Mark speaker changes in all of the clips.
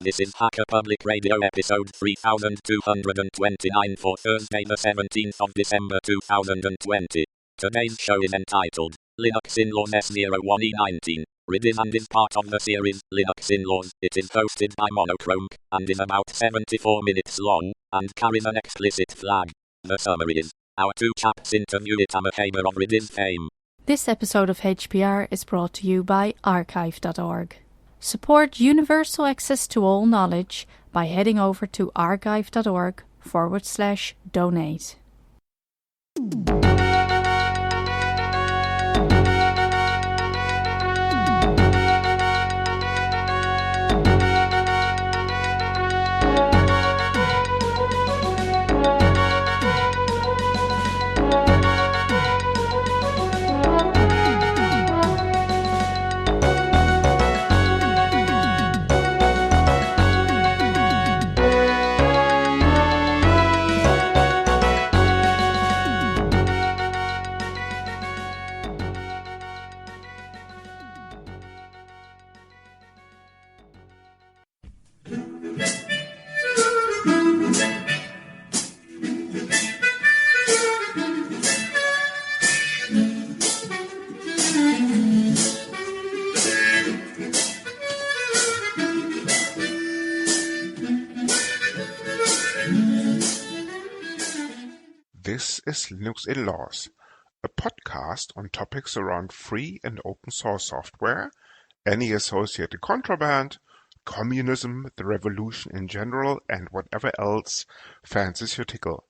Speaker 1: This is Hacker Public Radio episode 3229 for Thursday the 17th of December 2020. Today's show is entitled Linux Inlaws S01E19. Redis and is part of the series Linux Inlaws. It is hosted by Monochrome and is about 74 minutes long and carries an explicit flag. The summary is: our two chaps interview Itamar Haber of Redis fame.
Speaker 2: This episode of HPR is brought to you by archive.org. Support universal access to all knowledge by heading over to archive.org/donate.
Speaker 3: This is Linux Inlaws, a podcast on topics around free and open source software, any associated contraband, communism, the revolution in general, and whatever else fancies your tickle.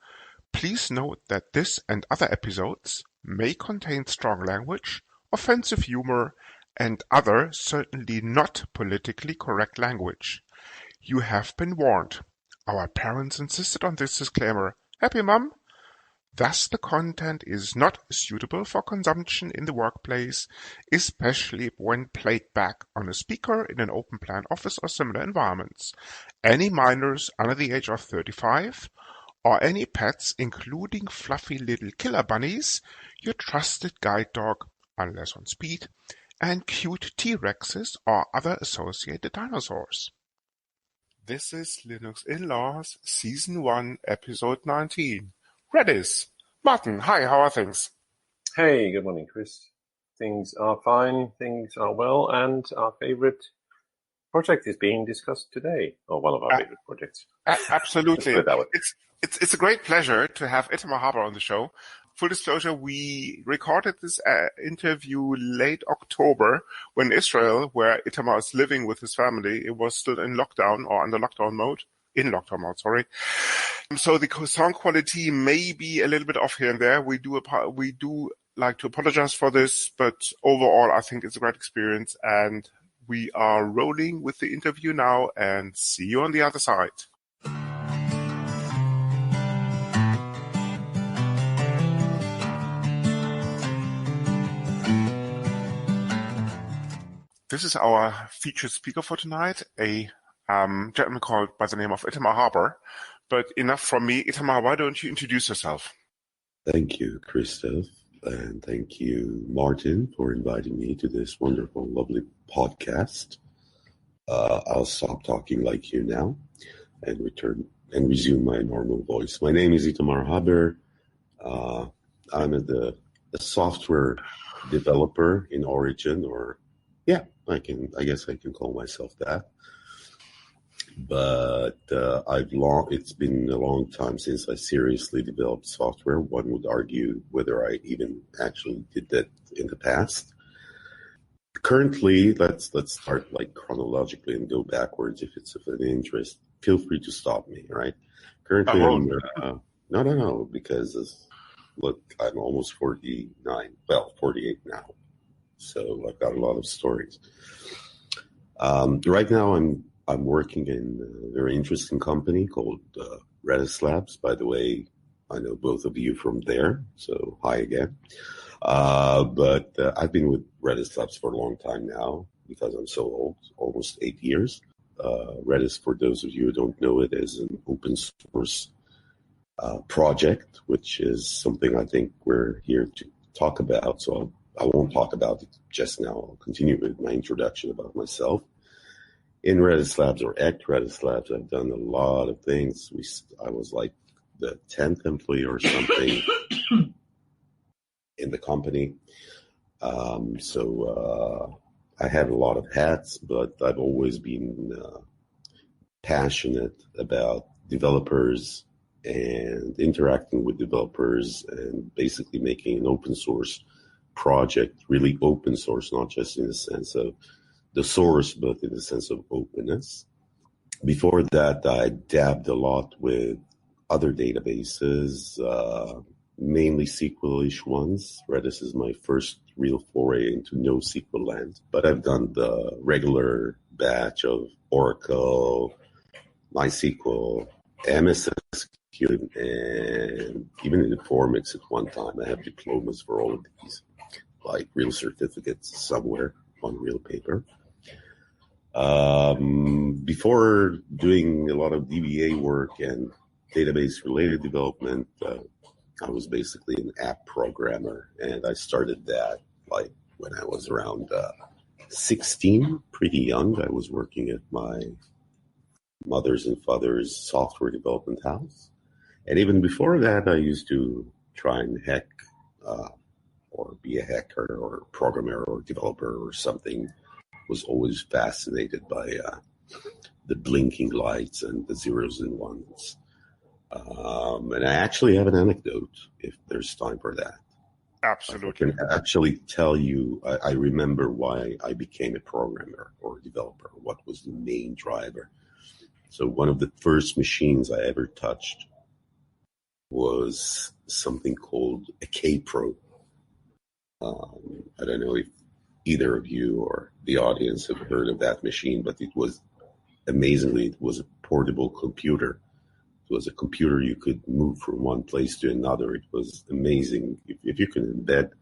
Speaker 3: Please note that this and other episodes may contain strong language, offensive humor, and other certainly not politically correct language. You have been warned. Our parents insisted on this disclaimer. Happy, Mum? Thus, the content is not suitable for consumption in the workplace, especially when played back on a speaker in an open plan office or similar environments. Any minors under the age of 35, or any pets, including fluffy little killer bunnies, your trusted guide dog, unless on speed, and cute T-Rexes or other associated dinosaurs. This is Linux Inlaws, Season 1, Episode 19. Redis. Martin, hi, how are things?
Speaker 4: Hey, good morning, Chris. Things are fine, things are well, and our favorite project is being discussed today, or one of our favorite projects.
Speaker 3: Absolutely.
Speaker 4: Let's put it that way.
Speaker 3: It's a great pleasure to have Itamar Haber on the show. Full disclosure, we recorded this interview late October when Israel, where Itamar is living with his family, it was still in lockdown or under lockdown mode. So the sound quality may be a little bit off here and there. We do like to apologize for this, but overall I think it's a great experience, and we are rolling with the interview now, and see you on the other side. This is our featured speaker for tonight, a gentleman called by the name of Itamar Haber. But enough from me. Itamar, why don't you introduce yourself?
Speaker 5: Thank you, Christoph, and thank you, Martin, for inviting me to this wonderful, lovely podcast. I'll stop talking like you now and resume my normal voice. My name is Itamar Haber. I'm a software developer in origin, I guess I can call myself that. But it's been a long time since I seriously developed software. One would argue whether I even actually did that in the past. Currently, let's start like chronologically and go backwards if it's of an interest. Feel free to stop me, right? Currently, no, because look, I'm almost 48 now, so I've got a lot of stories. Right now, I'm working in a very interesting company called Redis Labs. By the way, I know both of you from there, so hi again. But I've been with Redis Labs for a long time now because I'm so old, almost 8 years. Redis, for those of you who don't know it, is an open source project, which is something I think we're here to talk about. So I won't talk about it just now. I'll continue with my introduction about myself. in Redis Labs or at Redis Labs, I've done a lot of things. I was like the 10th employee or something in the company. So I had a lot of hats, but I've always been passionate about developers and interacting with developers and basically making an open source project, really open source, not just in the sense of the source, but in the sense of openness. Before that, I dabbed a lot with other databases, mainly SQL-ish ones. Redis is my first real foray into NoSQL land, but I've done the regular batch of Oracle, MySQL, MSSQL, and even in Informix at one time. I have diplomas for all of these, like real certificates somewhere on real paper. Before doing a lot of DBA work and database-related development, I was basically an app programmer, and I started that like when I was around 16, pretty young. I was working at my mother's and father's software development house. And even before that, I used to try and hack or be a hacker or programmer or developer or something. Was always fascinated by the blinking lights and the zeros and ones. And I actually have an anecdote if there's time for that.
Speaker 3: Absolutely.
Speaker 5: I can actually tell you, I remember why I became a programmer or a developer, what was the main driver. So one of the first machines I ever touched was something called a K-Pro. I don't know if either of you or the audience have heard of that machine, but it was amazingly, it was a portable computer. It was a computer you could move from one place to another. It was amazing. If you can embed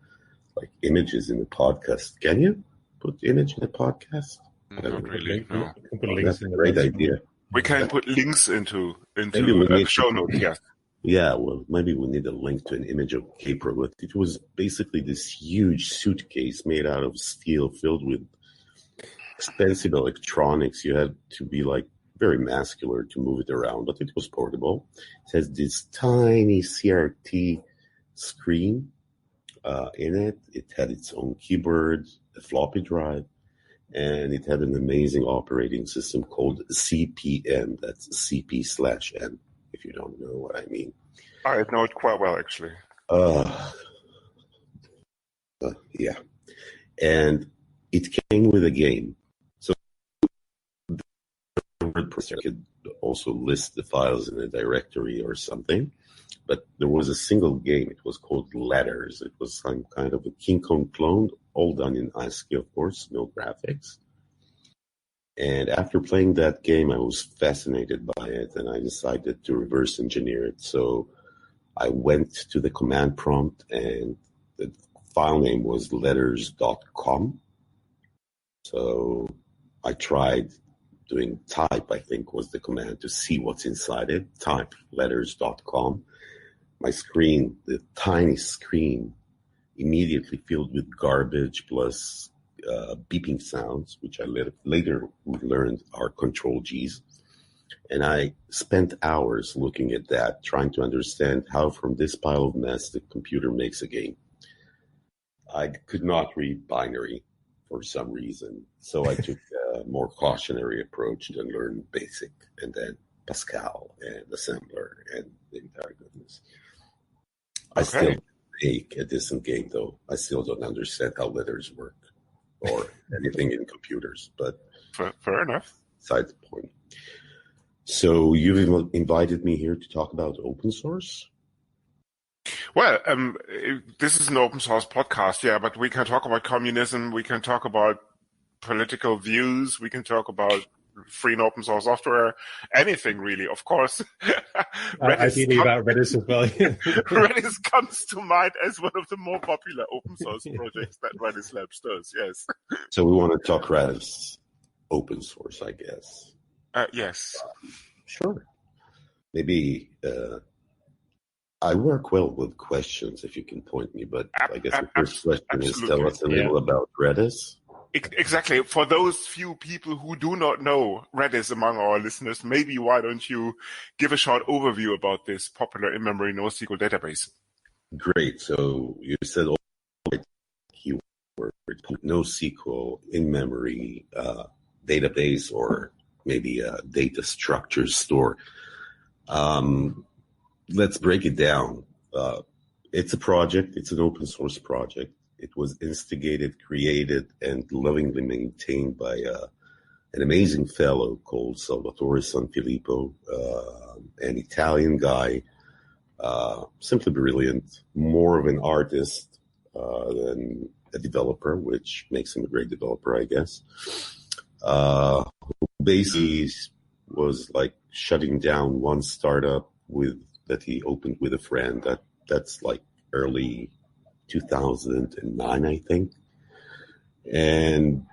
Speaker 5: like images in a podcast, can you put image in a podcast?
Speaker 3: Not really, no.
Speaker 5: That's a great idea.
Speaker 3: We can put links into show notes, yes.
Speaker 5: Yeah, well, maybe we need a link to an image of K-Pro, but it was basically this huge suitcase made out of steel filled with expensive electronics. You had to be like very muscular to move it around, but it was portable. It has this tiny CRT screen in it. It had its own keyboard, a floppy drive, and it had an amazing operating system called CP/M. That's CP/M. If you don't know what I mean.
Speaker 3: I know it quite well, actually.
Speaker 5: Yeah. And it came with a game. So the WordPress could also list the files in a directory or something. But there was a single game. It was called Letters. It was some kind of a King Kong clone, all done in ASCII, of course, no graphics. And after playing that game, I was fascinated by it, and I decided to reverse engineer it. So I went to the command prompt, and the file name was letters.com. So I tried doing type, I think was the command, to see what's inside it. Type letters.com. My screen, the tiny screen, immediately filled with garbage plus beeping sounds, which I later learned are control Gs. And I spent hours looking at that, trying to understand how from this pile of mess the computer makes a game. I could not read binary for some reason, so I took a more cautionary approach and learned BASIC, and then Pascal and assembler and the entire goodness. I still make a decent game, though. I still don't understand how letters work or anything in computers, but
Speaker 3: fair enough.
Speaker 5: Side the point. So you've invited me here to talk about open source?
Speaker 3: Well, this is an open source podcast, yeah, but we can talk about communism, we can talk about political views, we can talk about free and open source software, anything really, of course.
Speaker 6: Ideally about Redis as well.
Speaker 3: Redis comes to mind as one of the more popular open source projects that Redis Labs does, yes.
Speaker 5: So we want to talk Redis open source, I guess.
Speaker 3: Yes.
Speaker 5: Sure. Maybe I work well with questions, if you can point me, but I guess the first question is tell us a little about Redis.
Speaker 3: Exactly. For those few people who do not know Redis among our listeners, maybe why don't you give a short overview about this popular in-memory NoSQL database?
Speaker 5: Great. So you said all the keywords, NoSQL in-memory database, or maybe a data structure store. Let's break it down. It's a project. It's an open source project. It was instigated, created, and lovingly maintained by an amazing fellow called Salvatore Sanfilippo, an Italian guy, simply brilliant, more of an artist than a developer, which makes him a great developer, I guess. Who basically was like shutting down one startup that he opened with a friend. That's like early 2009, I think. And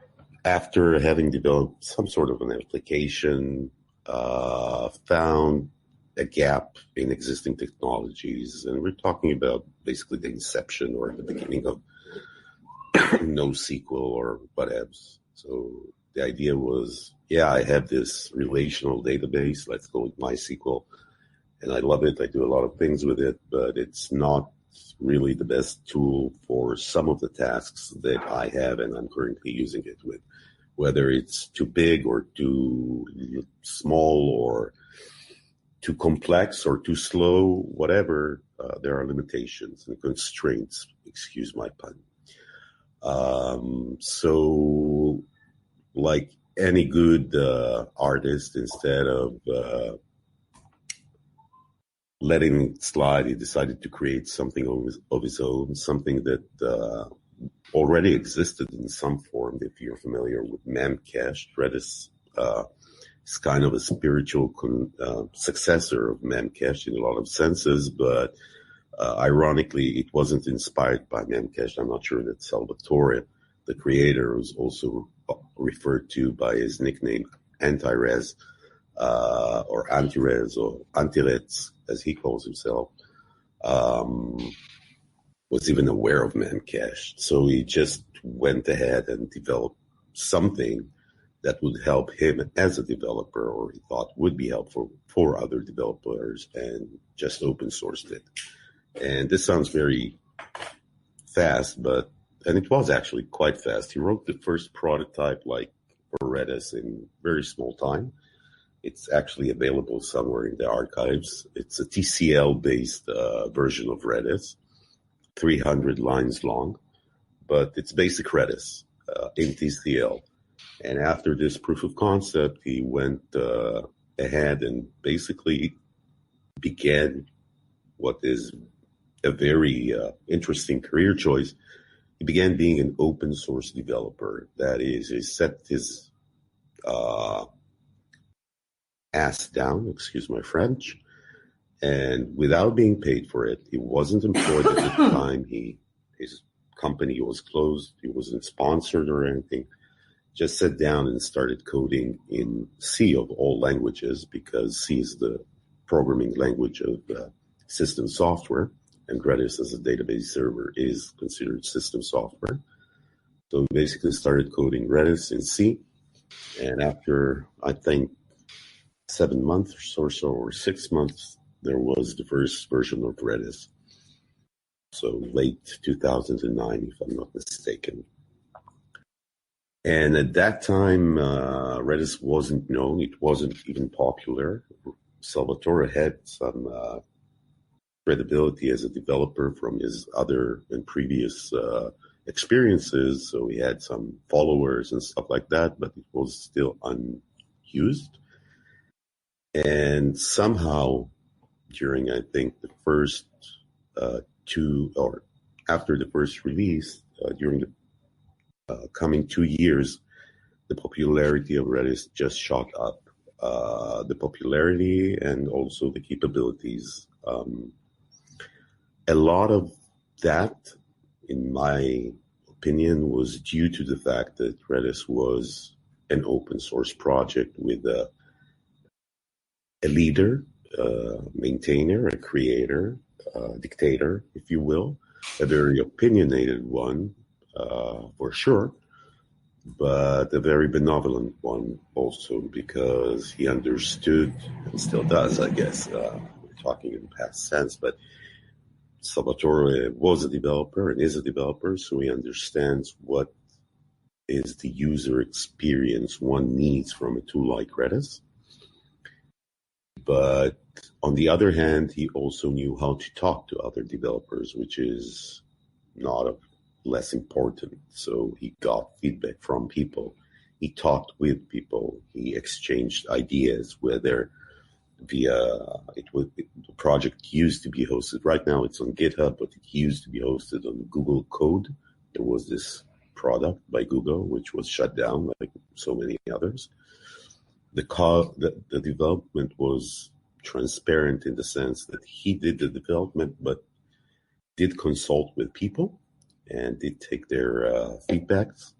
Speaker 5: after having developed some sort of an application, found a gap in existing technologies. And we're talking about basically the inception or the beginning of NoSQL or whatevs. So the idea was, I have this relational database. Let's go with MySQL. And I love it. I do a lot of things with it, but it's not really the best tool for some of the tasks that I have and I'm currently using it with. Whether it's too big or too small or too complex or too slow, whatever, there are limitations and constraints, excuse my pun. So like any good artist, instead of letting it slide, he decided to create something of his own, something that already existed in some form. If you're familiar with Memcache, Redis is kind of a spiritual successor of Memcache in a lot of senses, but ironically, it wasn't inspired by Memcache. I'm not sure that Salvatore, the creator, was also referred to by his nickname Anti-Res, or Anti-Res, or Anti-Rez, as he calls himself, was even aware of Memcache. So he just went ahead and developed something that would help him as a developer, or he thought would be helpful for other developers, and just open sourced it. And this sounds very fast, and it was actually quite fast. He wrote the first prototype for Redis in very small time. It's actually available somewhere in the archives. It's a TCL-based version of Redis, 300 lines long, but it's basic Redis in TCL. And after this proof of concept, he went ahead and basically began what is a very interesting career choice. He began being an open source developer. That is, he set his ass down, excuse my French, and without being paid for it. He wasn't employed at the time. His company was closed. He wasn't sponsored or anything. Just sat down and started coding in C of all languages, because C is the programming language of system software, and Redis as a database server is considered system software. So basically started coding Redis in C, and after, I think, 7 months or so, or 6 months, there was the first version of Redis. So late 2009, if I'm not mistaken. And at that time, Redis wasn't known. It wasn't even popular. Salvatore had some credibility as a developer from his other and previous experiences. So he had some followers and stuff like that, but it was still unused. And somehow, during, I think, the first after the first release, during the coming 2 years, the popularity of Redis just shot up. The popularity and also the capabilities. A lot of that, in my opinion, was due to the fact that Redis was an open source project with a leader, maintainer, a creator, dictator, if you will, a very opinionated one, for sure. but a very benevolent one also, because he understood, and still does, I guess, we're talking in past tense, but Salvatore was a developer and is a developer, so he understands what is the user experience one needs from a tool like Redis. But on the other hand, he also knew how to talk to other developers, which is not less important. So he got feedback from people. He talked with people. He exchanged ideas, whether the project used to be hosted. Right now it's on GitHub, but it used to be hosted on Google Code. There was this product by Google, which was shut down like so many others. The development was transparent in the sense that he did the development, but did consult with people and did take their feedbacks.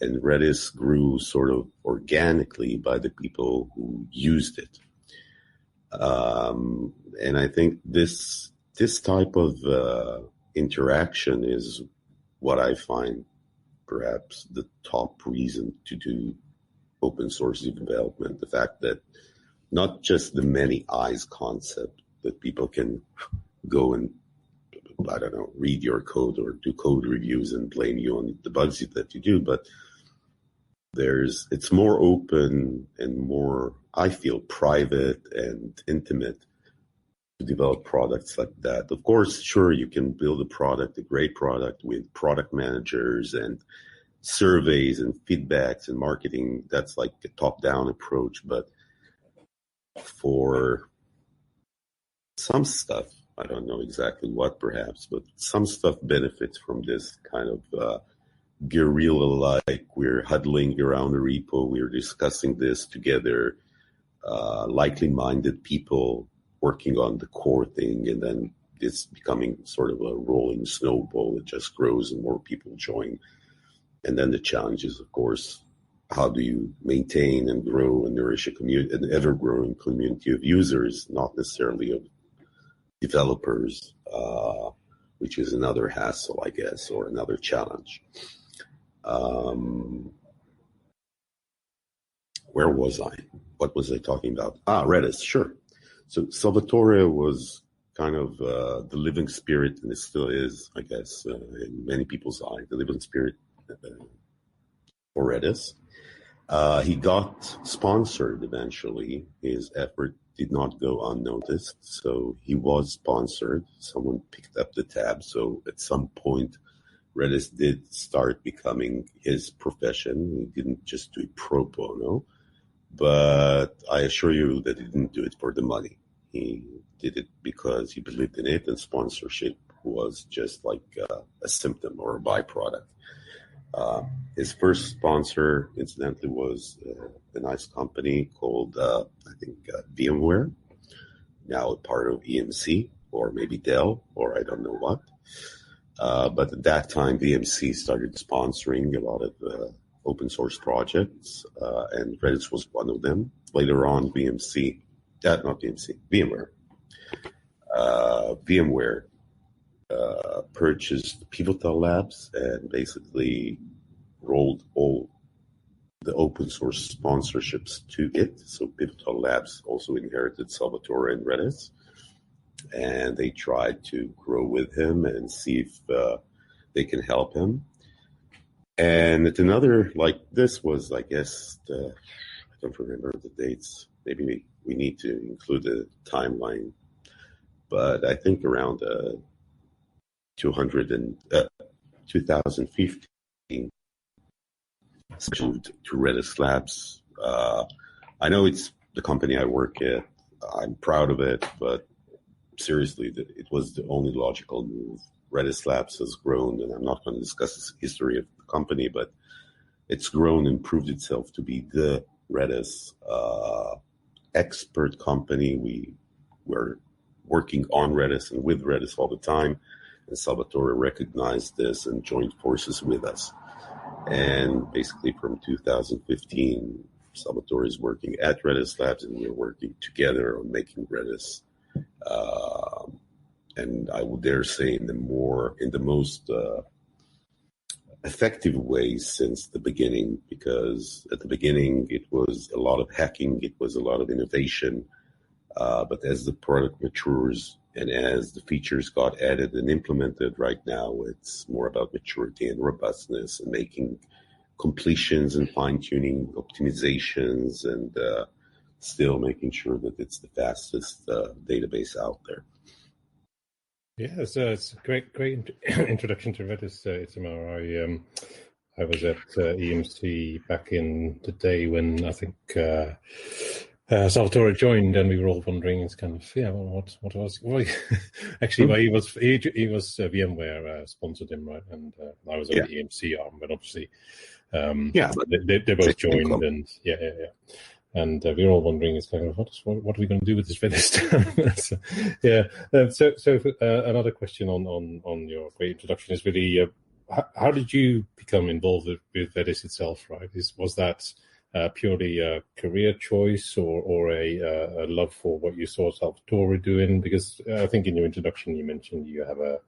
Speaker 5: And Redis grew sort of organically by the people who used it. And I think this type of interaction is what I find perhaps the top reason to do open source development. The fact that not just the many eyes concept that people can go and, I don't know, read your code or do code reviews and blame you on the bugs that you do, but it's more open and more, I feel, private and intimate to develop products like that. Of course, sure, you can build a great product with product managers and surveys and feedbacks and marketing. That's like a top-down approach. But for some stuff, I don't know exactly what perhaps, but some stuff benefits from this kind of guerrilla-like, we're huddling around a repo, we're discussing this together, likely-minded people working on the core thing, and then it's becoming sort of a rolling snowball that just grows and more people join. And then the challenge is, of course, how do you maintain and grow and nourish an ever-growing community of users, not necessarily of developers, which is another hassle, I guess, or another challenge. Where was I? What was I talking about? Redis, sure. So Salvatore was kind of the living spirit, and it still is, I guess, in many people's eyes, the living spirit for Redis. He got sponsored eventually. His effort did not go unnoticed, so he was sponsored. Someone picked up the tab, so at some point, Redis did start becoming his profession. He didn't just do it pro bono, but I assure you that he didn't do it for the money. He did it because he believed in it, and sponsorship was just like a symptom or a byproduct. His first sponsor, incidentally, was a nice company called, I think, VMware, now a part of EMC, or maybe Dell, or I don't know what. But at that time, VMC started sponsoring a lot of open source projects, and Redis was one of them. Later on, VMware purchased Pivotal Labs and basically rolled all the open source sponsorships to it. So Pivotal Labs also inherited Salvatore and Redis, and they tried to grow with him and see if they can help him. And at another, like this was, I guess, I don't remember the dates. Maybe we need to include a timeline. But I think around 2015, to Redis Labs. I know it's the company I work at. I'm proud of it, but seriously, it was the only logical move. Redis Labs has grown, and I'm not going to discuss the history of the company, but it's grown and proved itself to be the Redis expert company. We were working on Redis and with Redis all the time, and Salvatore recognized this and joined forces with us. And basically from 2015, Salvatore is working at Redis Labs, and we're working together on making Redis, and I would dare say in the most effective way since the beginning, because at the beginning it was a lot of hacking, it was a lot of innovation, but as the product matures and as the features got added and implemented, right now it's more about maturity and robustness and making completions and fine-tuning optimizations and still making sure that it's the fastest database out there.
Speaker 6: Yeah, so it's a great introduction to Redis, Itamar. I was at EMC back in the day when I think Salvatore joined, and we were all wondering, it's kind of, what was actually, he was VMware sponsored him, right? And I was on the EMC arm, but obviously, they both joined, and and we were all wondering, it's kind of, what are we going to do with this Redis? So another question on your great introduction is really, how did you become involved with Redis itself, right? Was that purely a career choice or a love for what you saw Salvatore doing? Because I think in your introduction you mentioned you have a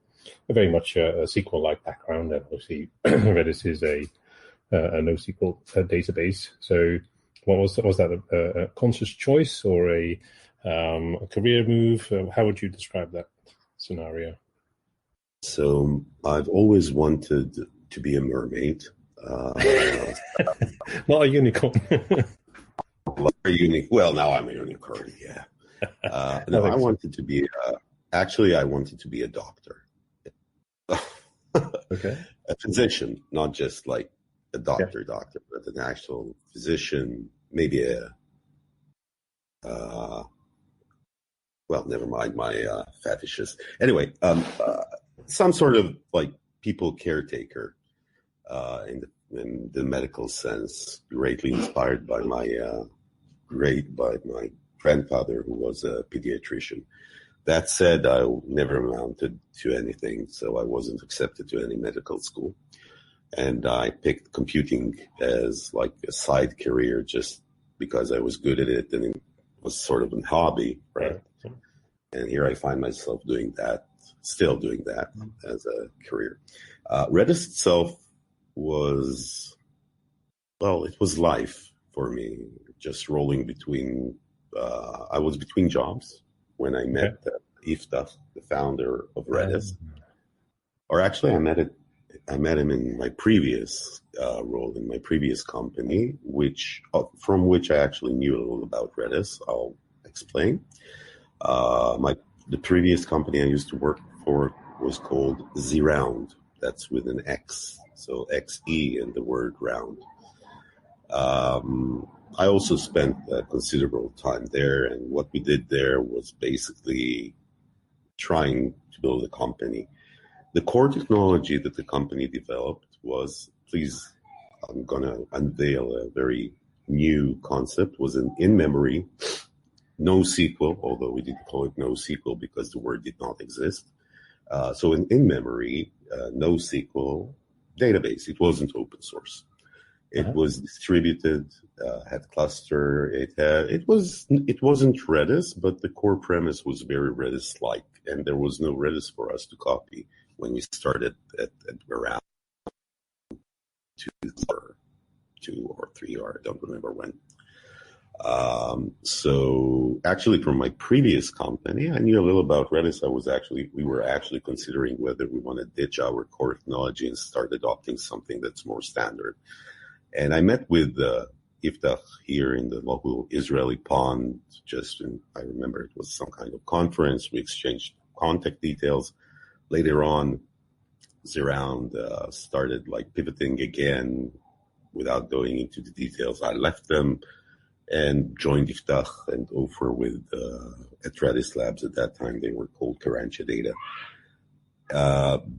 Speaker 6: very much a SQL-like background, and obviously Redis is a NoSQL database. So was that a conscious choice or a career move? How would you describe that scenario?
Speaker 5: So I've always wanted to be a mermaid.
Speaker 6: Not a unicorn.
Speaker 5: Well, now I'm a unicorn, yeah. No, I wanted to be, I wanted to be a doctor.
Speaker 6: Okay.
Speaker 5: A physician, not just like a doctor, but an actual physician, maybe well, never mind my fetishes. Anyway, some sort of like people caretaker in the medical sense, greatly inspired by my grandfather, who was a pediatrician. That said, I never amounted to anything, so I wasn't accepted to any medical school. And I picked computing as like a side career just because I was good at it and it was sort of a hobby, right? And here I find myself still doing that as a career. Redis itself was life for me, just rolling between, I was between jobs when I met Iftach, the founder of Redis. Or actually, I met him in my previous role in my previous company, from which I actually knew a little about Redis. I'll explain. The previous company I used to work for was called Z-Round. That's with an X, so XE in the word round. I also spent considerable time there, and what we did there was basically trying to build a company. The core technology that the company developed was, I'm going to unveil a very new concept, was an in-memory NoSQL, although we didn't call it NoSQL because the word did not exist. So an in-memory NoSQL database. It wasn't open source. It was distributed, had cluster. It wasn't Redis, but the core premise was very Redis-like, and there was no Redis for us to copy when we started at around 2 or 3, or I don't remember when. So actually from my previous company, I knew a little about Redis. We were actually considering whether we want to ditch our core technology and start adopting something that's more standard. And I met with Iftach here in the local Israeli pond, I remember it was some kind of conference. We exchanged contact details. Later on, Z-Round started like pivoting again without going into the details. I left them and joined Iftach and Ofer at Redis Labs. At that time, they were called Karancha Data.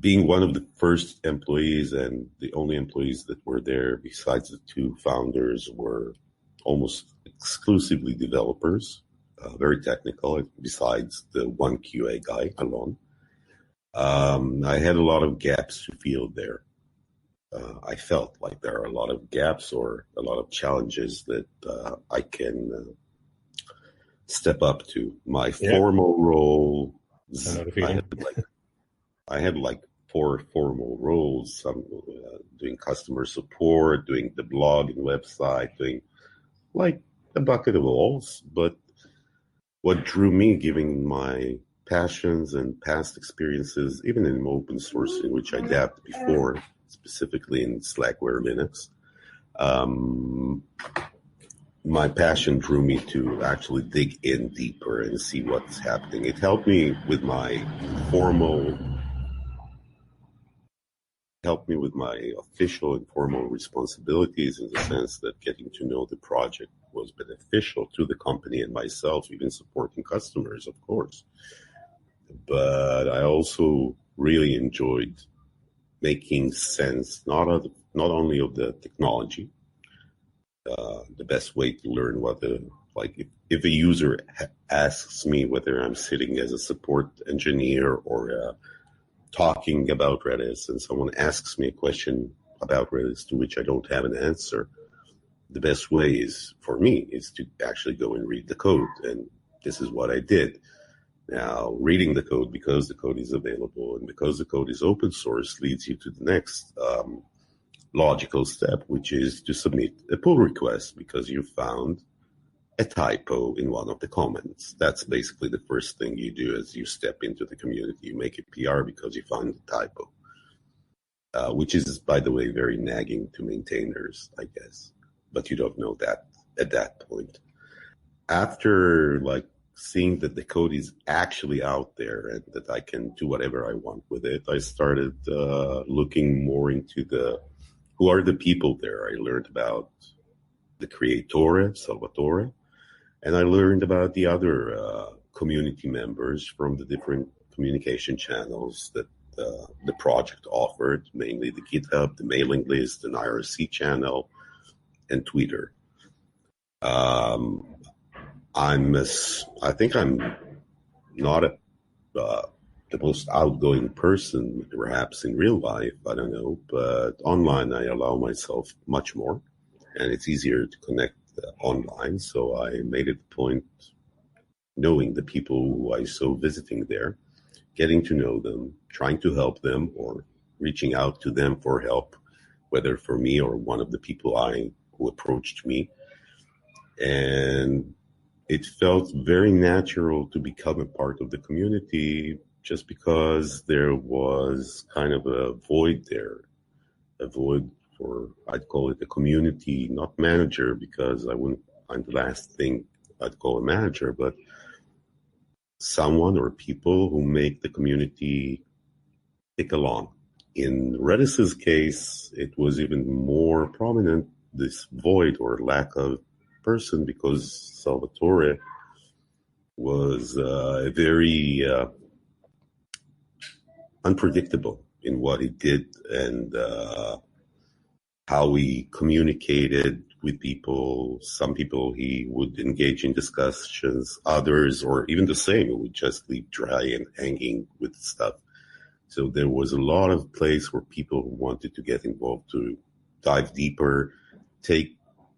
Speaker 5: Being one of the first employees and the only employees that were there, besides the 2 founders, were almost exclusively developers, very technical, besides the one QA guy alone. I had a lot of gaps to fill there. I felt like there are a lot of gaps or a lot of challenges that I can step up to. My formal role, I had like formal roles, some doing customer support, doing the blog and website, doing like a bucket of alls. But what drew me, given my passions and past experiences, even in open source, in which I dabbed before, specifically in Slackware Linux, my passion drew me to actually dig in deeper and see what's happening. It helped me with my official and formal responsibilities, in the sense that getting to know the project was beneficial to the company and myself, even supporting customers, of course. But I also really enjoyed making sense not only of the technology, the best way to learn if a user asks me whether I'm sitting as a support engineer or talking about Redis, and someone asks me a question about Redis to which I don't have an answer, the best way for me is to actually go and read the code. And this is what I did. Now, reading the code, because the code is available and because the code is open source, leads you to the next logical step, which is to submit a pull request because you found a typo in one of the comments. That's basically the first thing you do as you step into the community. You make a PR because you found a typo, which is, by the way, very nagging to maintainers, I guess. But you don't know that at that point. After seeing that the code is actually out there and that I can do whatever I want with it, I started looking more into who are the people there. I learned about the creatore, Salvatore, and I learned about the other community members from the different communication channels that the project offered, mainly the GitHub, the mailing list, an IRC channel, and Twitter. I think I'm not the most outgoing person, perhaps in real life, I don't know, but online I allow myself much more, and it's easier to connect online. So I made it a point, knowing the people who I saw visiting there, getting to know them, trying to help them, or reaching out to them for help, whether for me or one of the people who approached me. And it felt very natural to become a part of the community, just because there was kind of a void there, a void for, I'd call it a community, not manager, because I'm the last thing I'd call a manager, but someone or people who make the community tick along. In Redis's case, it was even more prominent, this void or lack of person, because Salvatore was very unpredictable in what he did and how he communicated with people. Some people he would engage in discussions, others, or even the same, would just leave dry and hanging with stuff. So there was a lot of place where people wanted to get involved, to dive deeper, take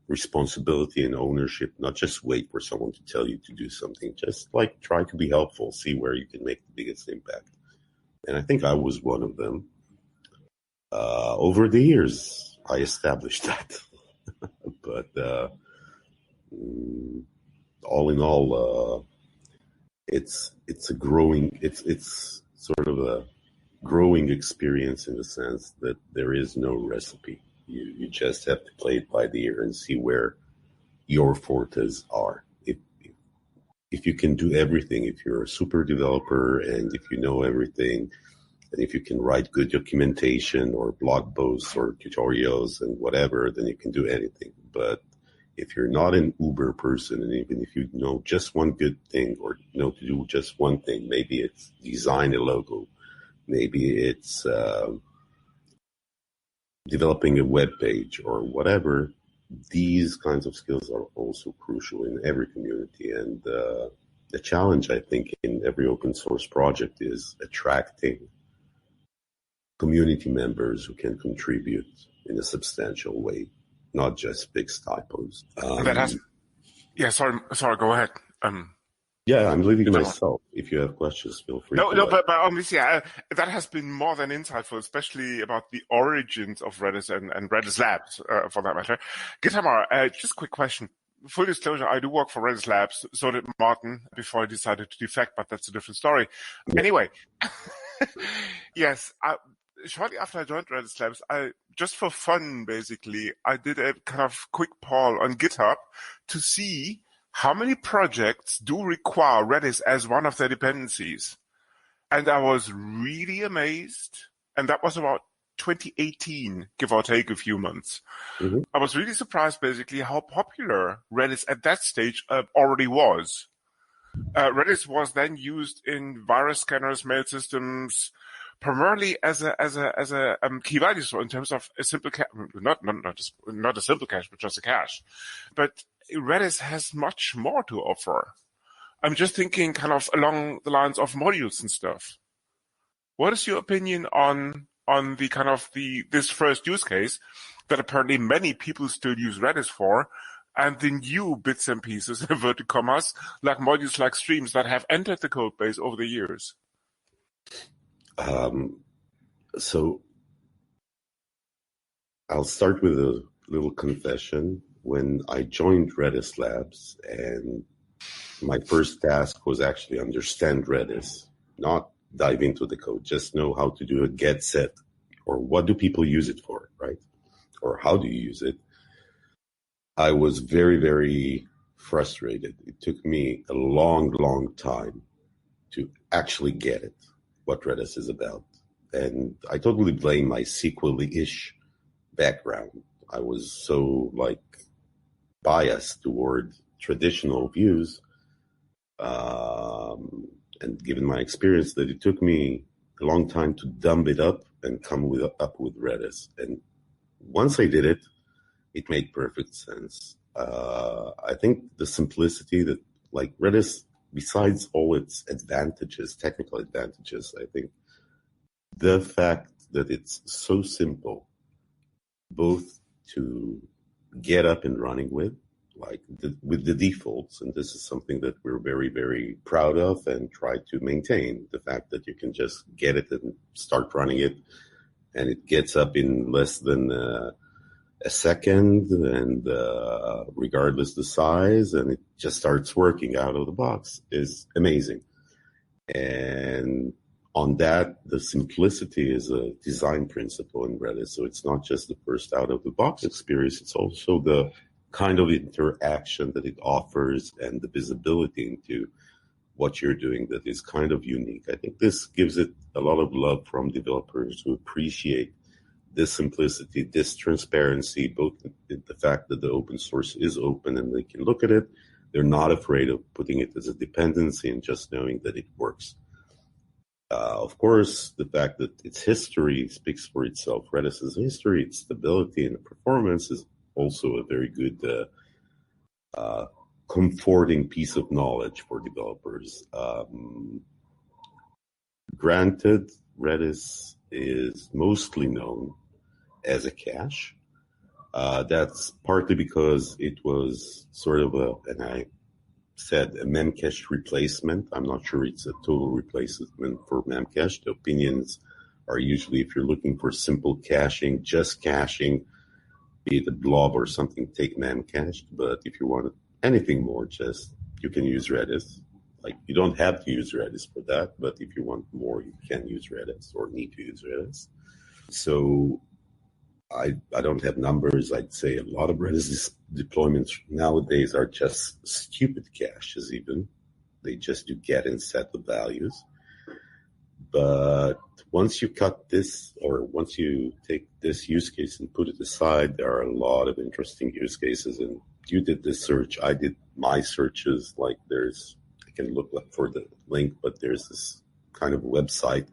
Speaker 5: responsibility and ownership, not just wait for someone to tell you to do something, just try to be helpful, see where you can make the biggest impact. And I think I was one of them. Over the years, I established that. But all in all, it's sort of a growing experience, in the sense that there is no recipe. You just have to play it by the ear and see where your fortes are. If you can do everything, if you're a super developer and if you know everything, and if you can write good documentation or blog posts or tutorials and whatever, then you can do anything. But if you're not an uber person, and even if you know just one good thing, or know to do just one thing, maybe it's design a logo, maybe it's developing a web page or whatever, these kinds of skills are also crucial in every community. And the challenge, I think, in every open source project is attracting community members who can contribute in a substantial way, not just fix typos.
Speaker 3: Sorry, go ahead.
Speaker 5: Yeah, I'm leaving myself. If you have questions, feel free.
Speaker 3: But obviously, that has been more than insightful, especially about the origins of Redis and Redis Labs, for that matter. Itamar, just a quick question. Full disclosure, I do work for Redis Labs. So did Martin before I decided to defect, but that's a different story. Yeah. Anyway, yes, shortly after I joined Redis Labs, just for fun, basically, I did a kind of quick poll on GitHub to see how many projects do require Redis as one of their dependencies. And I was really amazed. And that was about 2018, give or take a few months. Mm-hmm. I was really surprised, basically, how popular Redis at that stage already was. Redis was then used in virus scanners, mail systems, primarily as a key value store in terms of a simple not a simple cache, but just a cache. But Redis has much more to offer. I'm just thinking kind of along the lines of modules and stuff. What is your opinion on the kind of this first use case that apparently many people still use Redis for, and the new bits and pieces, inverted commas, like modules like streams that have entered the code base over the years?
Speaker 5: So I'll start with a little confession. When I joined Redis Labs, and my first task was actually understand Redis, not dive into the code, just know how to do a get set, or what do people use it for, right? Or how do you use it? I was very, very frustrated. It took me a long, long time to actually get it, what Redis is about. And I totally blame my SQL-ish background. I was so biased toward traditional views, and given my experience, that it took me a long time to dumb it up and come up with Redis. And once I did it, it made perfect sense. I think the simplicity that Redis, besides all its advantages, technical advantages, I think the fact that it's so simple, both to get up and running with, with the defaults, and this is something that we're very, very proud of and try to maintain, the fact that you can just get it and start running it, and it gets up in less than a second, and regardless the size, and it just starts working out of the box, is amazing. And on that, the simplicity is a design principle in Redis. So it's not just the first out-of-the-box experience, it's also the kind of interaction that it offers and the visibility into what you're doing that is kind of unique. I think this gives it a lot of love from developers who appreciate this simplicity, this transparency, both the fact that the open source is open and they can look at it. They're not afraid of putting it as a dependency and just knowing that it works. Of course, the fact that its history speaks for itself. Redis's history, its stability and performance is also a very good, comforting piece of knowledge for developers. Granted, Redis is mostly known as a cache. That's partly because it was sort of and I said a memcache replacement. I'm not sure it's a total replacement for memcache. The opinions are usually, if you're looking for simple caching, just caching, be it a blob or something, take memcached. But if you want anything more, you can use Redis. You don't have to use Redis for that, but if you want more, you can use Redis or need to use Redis. So I don't have numbers. I'd say a lot of Redis deployments nowadays are just stupid caches even. They just do get and set the values. But once you cut this, or once you take this use case and put it aside, there are a lot of interesting use cases. And you did this search. I did my searches. I can look for the link, but there's this kind of website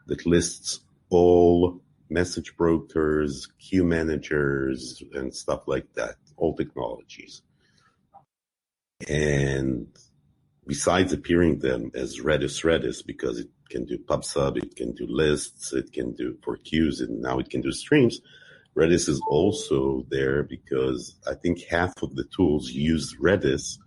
Speaker 5: that lists all message brokers, queue managers, and stuff like that, all technologies. And besides appearing them as Redis, because it can do PubSub, it can do lists, it can do for queues, and now it can do streams, Redis is also there because I think half of the tools use Redis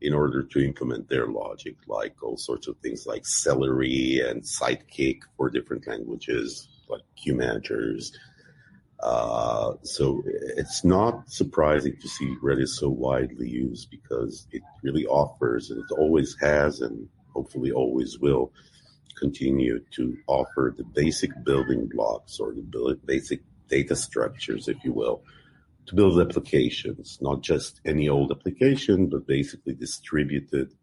Speaker 5: in order to implement their logic, like all sorts of things like Celery and Sidekick for different languages, like queue managers. So it's not surprising to see Redis so widely used because it really offers, and it always has, and hopefully always will continue to offer the basic building blocks or the basic data structures, if you will, to build applications, not just any old application, but basically distributed,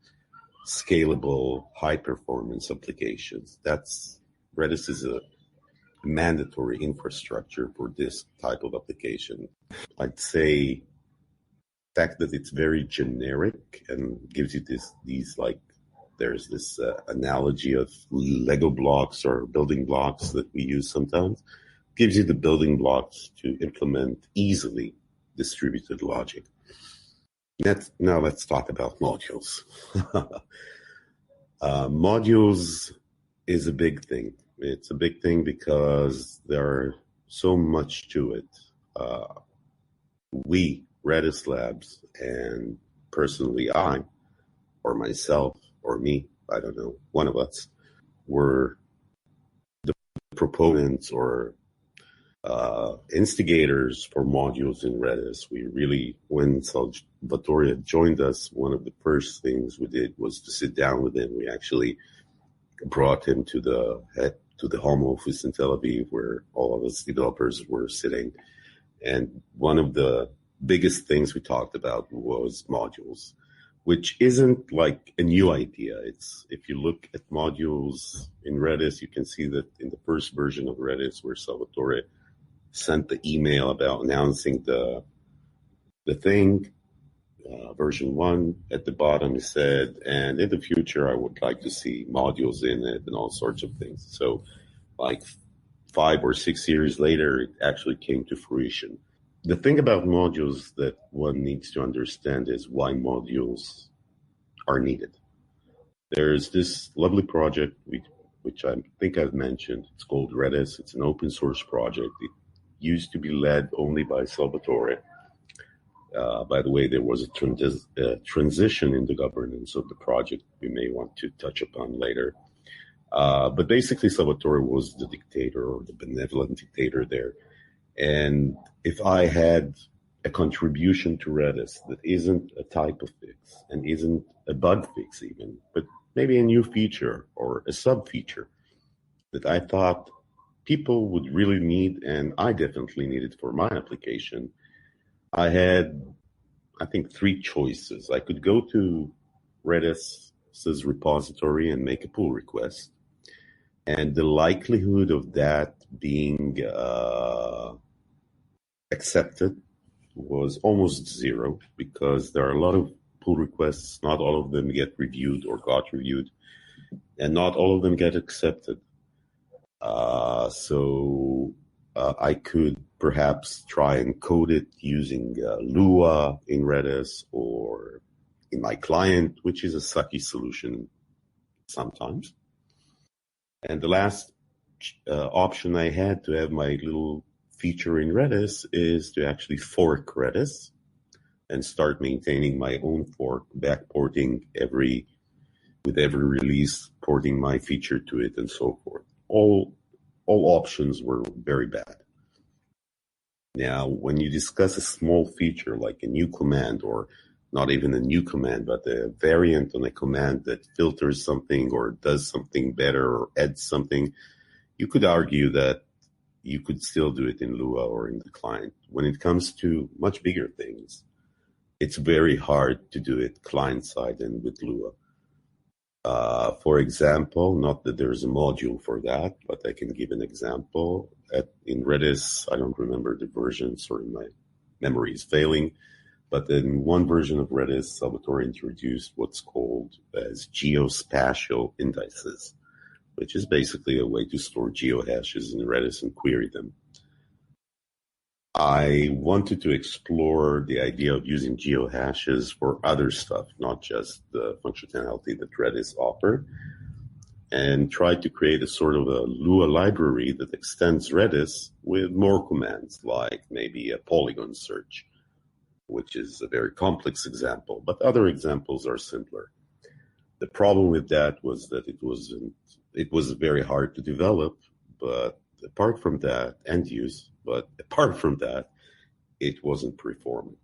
Speaker 5: scalable, high-performance applications. Redis is a mandatory infrastructure for this type of application. I'd say the fact that it's very generic and gives you these like, there's this analogy of Lego blocks or building blocks that we use sometimes, gives you the building blocks to implement easily distributed logic. Now let's talk about modules. Modules is a big thing. It's a big thing because there's so much to it. We, Redis Labs, and personally I, or myself, or me, I don't know, one of us, were the proponents or instigators for modules in Redis. We really, when Salvatore joined us, one of the first things we did was to sit down with him. We actually brought him to the home office in Tel Aviv, where all of us developers were sitting. And one of the biggest things we talked about was modules, which isn't like a new idea. It's, if you look at modules in Redis, you can see that in the first version of Redis, where Salvatore sent the email about announcing the thing, version 1, at the bottom he said, and in the future I would like to see modules in it and all sorts of things. So like 5 or 6 years later, it actually came to fruition. The thing about modules that one needs to understand is why modules are needed. There's this lovely project which I think I've mentioned. It's called Redis. It's an open source project. It used to be led only by Salvatore. By the way, there was a transition in the governance of the project we may want to touch upon later. But basically, Salvatore was the dictator or the benevolent dictator there. And if I had a contribution to Redis that isn't a typo fix and isn't a bug fix even, but maybe a new feature or a sub-feature that I thought people would really need, and I definitely needed for my application, I had, I think, 3 choices. I could go to Redis's repository and make a pull request. And the likelihood of that being accepted was almost zero, because there are a lot of pull requests. Not all of them get reviewed or got reviewed, and not all of them get accepted. So I could perhaps try and code it using Lua in Redis or in my client, which is a sucky solution sometimes. And the last option I had to have my little feature in Redis is to actually fork Redis and start maintaining my own fork, backporting with every release, porting my feature to it and so forth. All options were very bad. Now, when you discuss a small feature like a new command, or not even a new command, but a variant on a command that filters something or does something better or adds something, you could argue that you could still do it in Lua or in the client. When it comes to much bigger things, it's very hard to do it client-side and with Lua. For example, not that there's a module for that, but I can give an example. In Redis, I don't remember the version, sorry, my memory is failing, but in one version of Redis, Salvatore introduced what's called as geospatial indices, which is basically a way to store geohashes in Redis and query them. I wanted to explore the idea of using geohashes for other stuff, not just the functionality that Redis offered, and tried to create a sort of a Lua library that extends Redis with more commands, like maybe a polygon search which is a very complex example, but other examples are simpler. The problem with that was that it was very hard to develop, but apart from that, and use, but apart from that, it wasn't performant.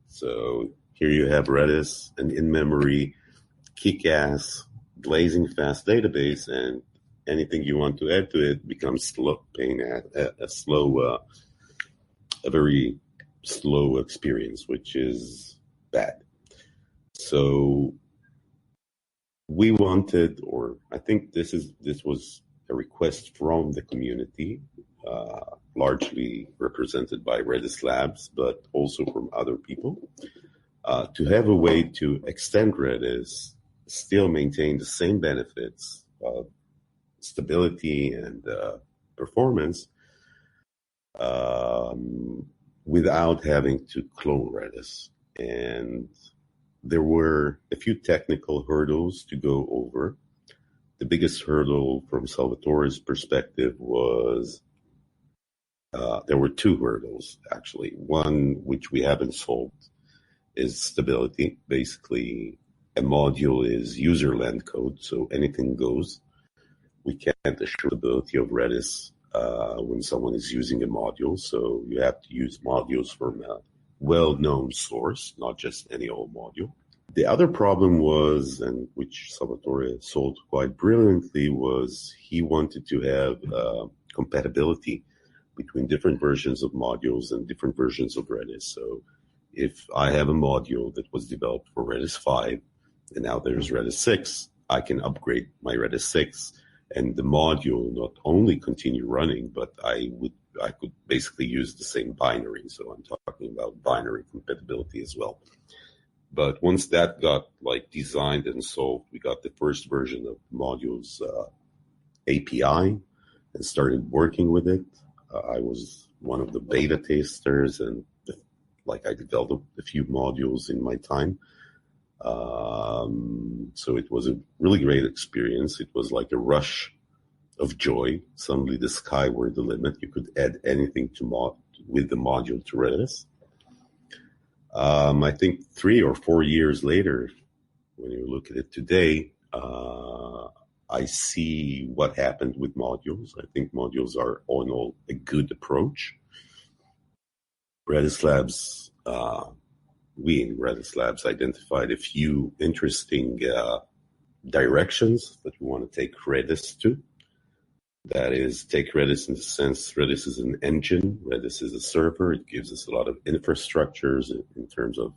Speaker 5: So here you have Redis, an in-memory, kick-ass, blazing fast database, and anything you want to add to it becomes a very slow experience, which is bad. So we wanted, or I think this was a request from the community, largely represented by Redis Labs, but also from other people, to have a way to extend Redis, still maintain the same benefits of stability and performance, without having to clone Redis. And there were a few technical hurdles to go over. The biggest hurdle from Salvatore's perspective was, there were two hurdles, actually. One, which we haven't solved, is stability. Basically, a module is user-land code, so anything goes. We can't assure the stability of Redis when someone is using a module, so you have to use modules from a well-known source, not just any old module. The other problem was, and which Salvatore solved quite brilliantly, was he wanted to have compatibility between different versions of modules and different versions of Redis. So if I have a module that was developed for Redis 5, and now there's Redis 6, I can upgrade my Redis 6, and the module not only continue running, but I could basically use the same binary. So I'm talking about binary compatibility as well. But once that got designed and solved, we got the first version of modules API and started working with it. I was one of the beta testers, and I developed a few modules in my time. So it was a really great experience. It was like a rush of joy. Suddenly the sky were the limit. You could add anything with the module to Redis. I think 3 or 4 years later, when you look at it today, I see what happened with modules. I think modules are all in all a good approach. Redis Labs, we in Redis Labs identified a few interesting directions that we want to take Redis to. That is, take Redis in the sense Redis is an engine, Redis is a server. It gives us a lot of infrastructures in terms of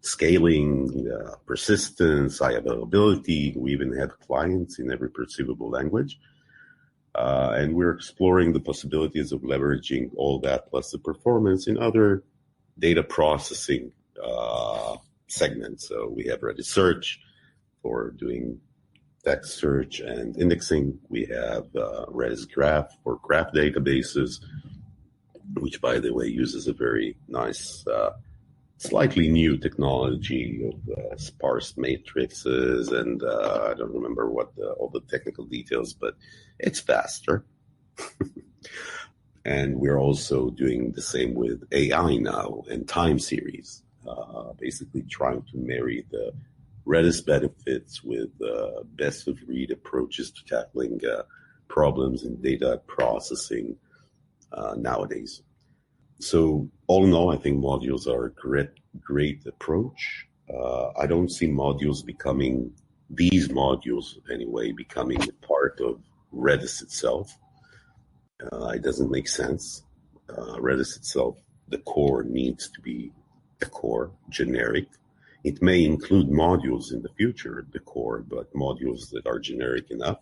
Speaker 5: scaling, persistence, high availability. We even have clients in every perceivable language. And we're exploring the possibilities of leveraging all that plus the performance in other data processing segments. So we have Redis Search for doing text search and indexing. We have Redis Graph for graph databases, which, by the way, uses a very nice, slightly new technology of sparse matrices, and I don't remember what all the technical details, but it's faster. And we're also doing the same with AI now and time series, basically trying to marry the Redis benefits with best-of-breed approaches to tackling problems in data processing nowadays. So all in all, I think modules are a great approach. I don't see these modules anyway, becoming a part of Redis itself. It doesn't make sense. Redis itself, the core needs to be a core, generic. It may include modules in the future, the core, but modules that are generic enough.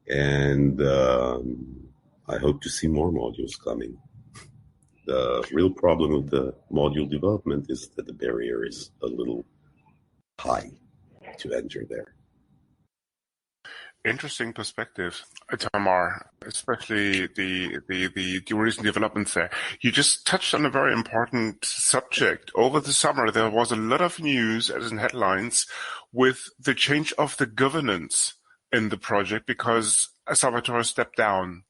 Speaker 5: And I hope to see more modules coming. The real problem with the module development is that the barrier is a little high to enter there.
Speaker 3: Interesting perspective, Itamar, especially the recent developments there. You just touched on a very important subject. Over the summer, there was a lot of news, as in headlines, with the change of the governance in the project because Salvatore stepped down.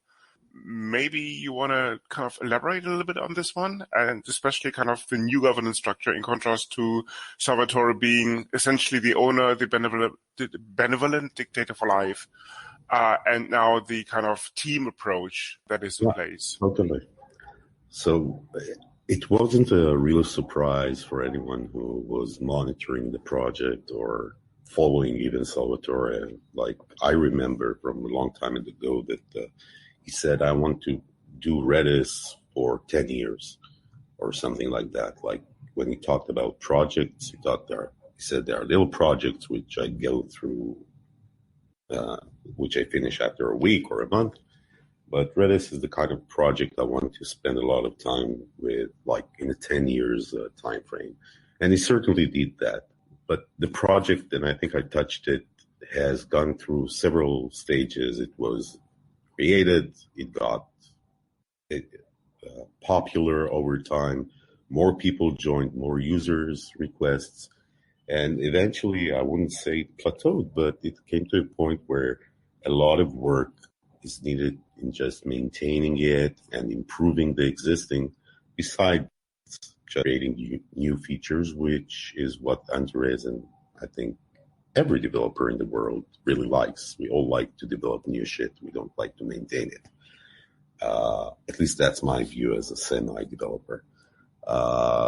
Speaker 3: maybe you want to kind of elaborate a little bit on this one, and especially kind of the new governance structure in contrast to Salvatore being essentially the owner, the benevolent dictator for life, and now the kind of team approach that is in place.
Speaker 5: Totally. So it wasn't a real surprise for anyone who was monitoring the project or following even Salvatore. Like, I remember from a long time ago that he said, I want to do Redis for 10 years or something like that. Like, when he talked about projects, he said there are little projects which I go through, which I finish after a week or a month. But Redis is the kind of project I want to spend a lot of time with, like in a 10 years time frame. And he certainly did that. But the project, and I think I touched it, has gone through several stages. It was created, it got popular over time. More people joined, more users requests. And eventually, I wouldn't say it plateaued, but it came to a point where a lot of work is needed in just maintaining it and improving the existing, besides creating new features, which is what Andres and I think every developer in the world really likes. We all like to develop new shit. We don't like to maintain it. At least that's my view as a semi-developer.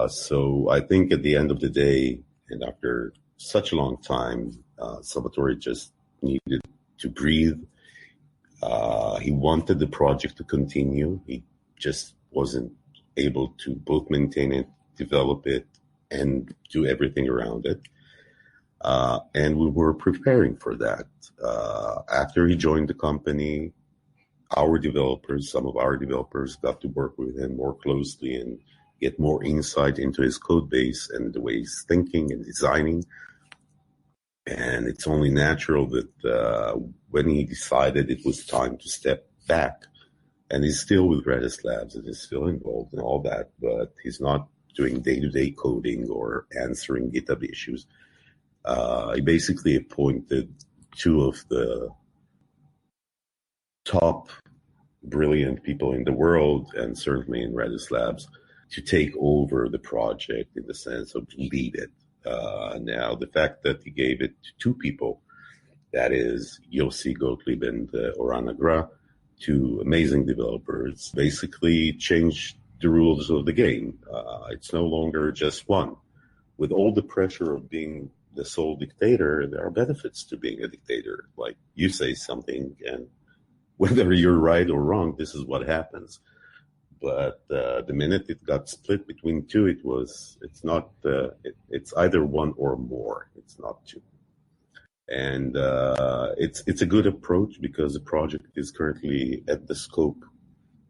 Speaker 5: So I think at the end of the day, and after such a long time, Salvatore just needed to breathe. He wanted the project to continue. He just wasn't able to both maintain it, develop it, and do everything around it. And we were preparing for that. After he joined the company, some of our developers got to work with him more closely and get more insight into his code base and the way he's thinking and designing. And it's only natural that when he decided it was time to step back, and he's still with Redis Labs and he's still involved in all that, but he's not doing day-to-day coding or answering GitHub issues. He basically appointed two of the top brilliant people in the world, and certainly in Redis Labs, to take over the project in the sense of lead it. Now, the fact that he gave it to two people, that is Yossi Gottlieb and Oran Agra, two amazing developers, basically changed the rules of the game. It's no longer just one. With all the pressure of being the sole dictator, there are benefits to being a dictator. Like, you say something, and whether you're right or wrong, this is what happens. But the minute it got split between two, it's either one or more. It's not two. And it's a good approach because the project is currently at the scope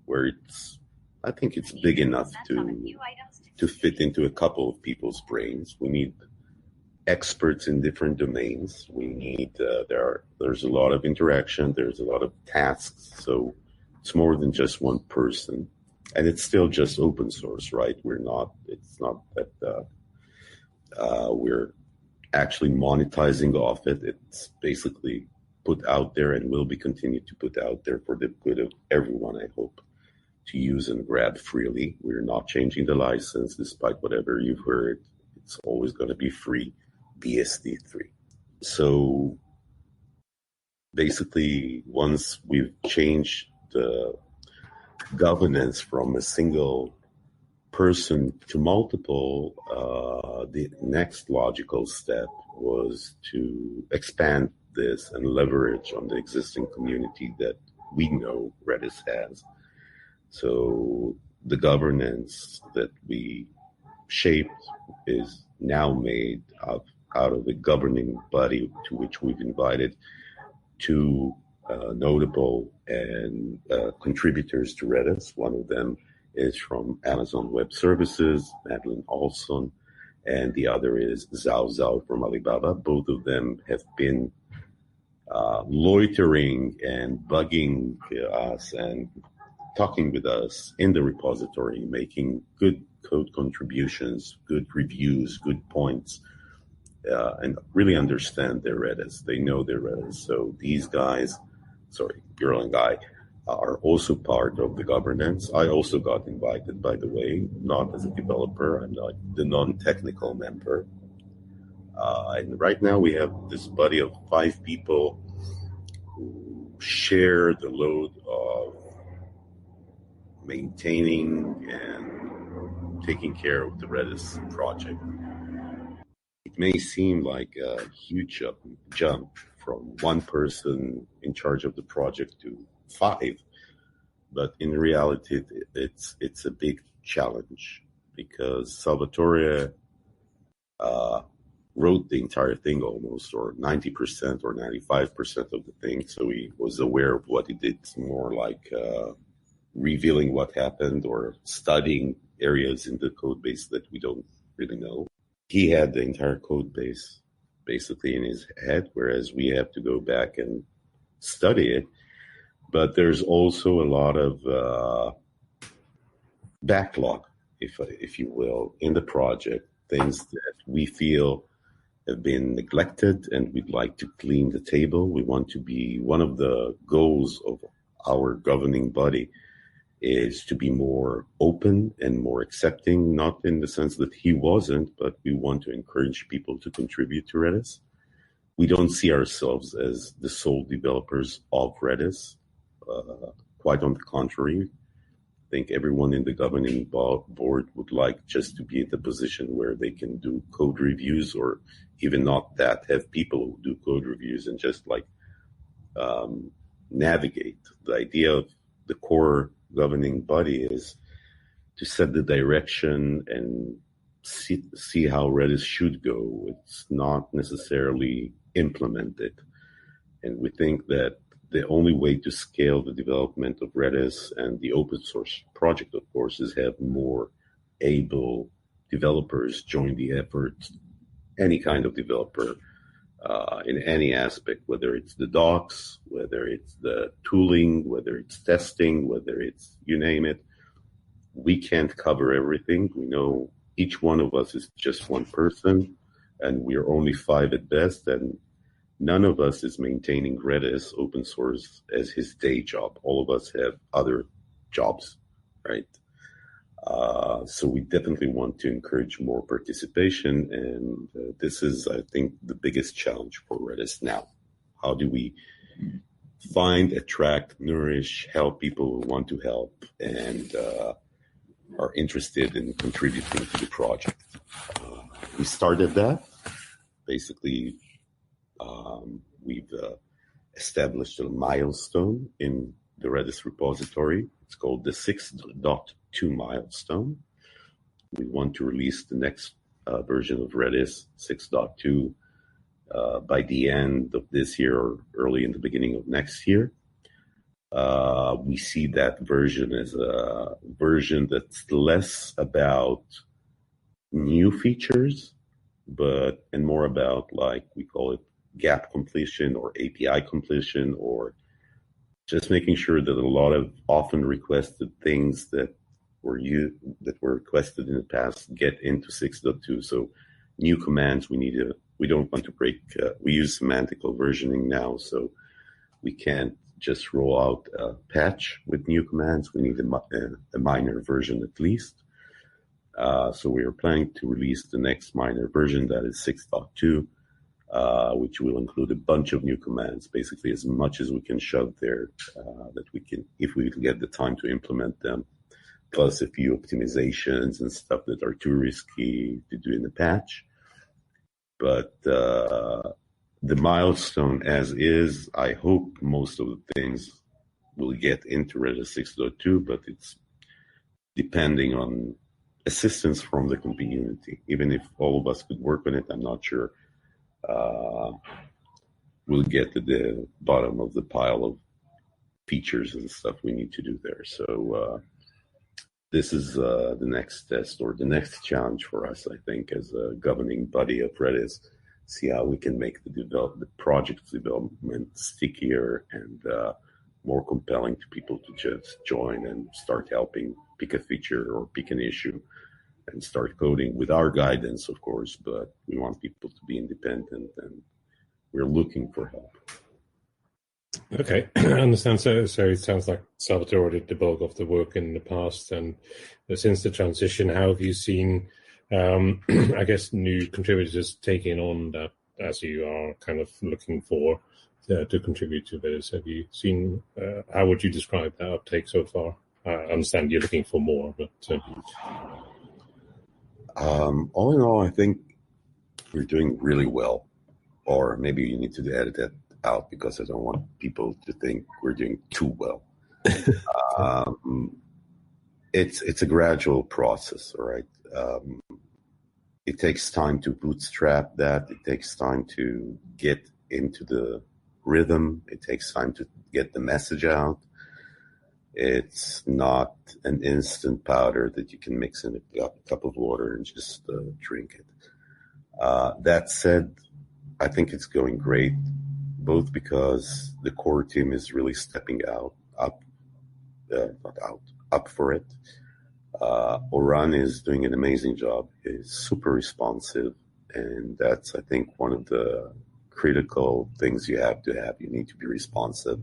Speaker 5: where I think it's big enough to fit into a couple of people's brains. We need experts in different domains. We need there's a lot of interaction. There's a lot of tasks. So it's more than just one person. And it's still just open source, right? It's not that we're actually monetizing off it. It's basically put out there and will be continued to put out there for the good of everyone, I hope, to use and grab freely. We're not changing the license, despite whatever you've heard. It's always going to be free, BSD3. So basically, once we've changed the governance from a single person to multiple, the next logical step was to expand this and leverage on the existing community that we know Redis has. So the governance that we shaped is now made out of a governing body to which we've invited two notable and contributors to Redis. One of them is from Amazon Web Services, Madeline Olson, and the other is Zhao Zhao from Alibaba. Both of them have been loitering and bugging us and talking with us in the repository, making good code contributions, good reviews, good points, and really understand their Redis. They know their Redis. So these guys, girl and guy, are also part of the governance. I also got invited, by the way, not as a developer. I'm like the non-technical member. And right now we have this body of 5 people who share the load of maintaining and taking care of the Redis project. It may seem like a huge jump from one person in charge of the project to 5, but in reality, it's a big challenge because Salvatore wrote the entire thing almost, or 90% or 95% of the thing, so he was aware of what he did. It's more like revealing what happened or studying areas in the code base that we don't really know. He had the entire code base basically in his head, whereas we have to go back and study it. But there's also a lot of backlog, if you will, in the project, things that we feel have been neglected and we'd like to clean the table. We want to be, one of the goals of our governing body is to be more open and more accepting, not in the sense that he wasn't, but we want to encourage people to contribute to Redis. We don't see ourselves as the sole developers of Redis. Quite on the contrary, I think everyone in the governing board would like just to be in the position where they can do code reviews, or even not that, have people who do code reviews and just like navigate. The idea of the core governing body is to set the direction and see how Redis should go. It's not necessarily implement it. And we think that the only way to scale the development of Redis and the open source project, of course, is have more able developers join the effort, any kind of developer, in any aspect, whether it's the docs, whether it's the tooling, whether it's testing, whether it's, you name it. We can't cover everything. We know each one of us is just one person, and we are only 5 at best, and none of us is maintaining Redis open source as his day job. All of us have other jobs, right? So we definitely want to encourage more participation, and this is, I think, the biggest challenge for Redis now. How do we find, attract, nourish, help people who want to help and are interested in contributing to the project? We started that. Basically, we've established a milestone in the Redis repository. It's called the 6.2 milestone. We want to release the next version of Redis 6.2 by the end of this year or early in the beginning of next year. We see that version as a version that's less about new features, and more about, like, we call it gap completion or API completion, or just making sure that a lot of often requested things that were requested in the past get into 6.2. So new commands, we don't want to break, we use semantical versioning now, so we can't just roll out a patch with new commands. We need a minor version at least. So we are planning to release the next minor version, that is 6.2, which will include a bunch of new commands, basically as much as we can shove there, that we can, if we get the time to implement them, plus a few optimizations and stuff that are too risky to do in the patch. But the milestone as is, I hope most of the things will get into Redis 6.2, but it's depending on assistance from the community. Even if all of us could work on it, I'm not sure we'll get to the bottom of the pile of features and stuff we need to do there. So this is the next test, or the next challenge for us, I think, as a governing body of Redis. See how we can make the project development stickier and more compelling to people to just join and start helping pick a feature or pick an issue and start coding with our guidance, of course, but we want people to be independent and we're looking for help.
Speaker 6: Okay, I understand. So it sounds like Salvatore did the bulk of the work in the past, and since the transition, how have you seen, I guess, new contributors taking on that as you are kind of looking for to contribute to this? Have you seen, how would you describe that uptake so far? I understand you're looking for more, but...
Speaker 5: all in all, I think we're doing really well. Or maybe you need to edit that out because I don't want people to think we're doing too well. It's a gradual process, all right? It takes time to bootstrap that. It takes time to get into the rhythm. It takes time to get the message out. It's not an instant powder that you can mix in a cup of water and just drink it. That said, I think it's going great, both because the core team is really stepping up for it. Oran is doing an amazing job. He's super responsive, and that's, I think, one of the critical things you have to have. You need to be responsive.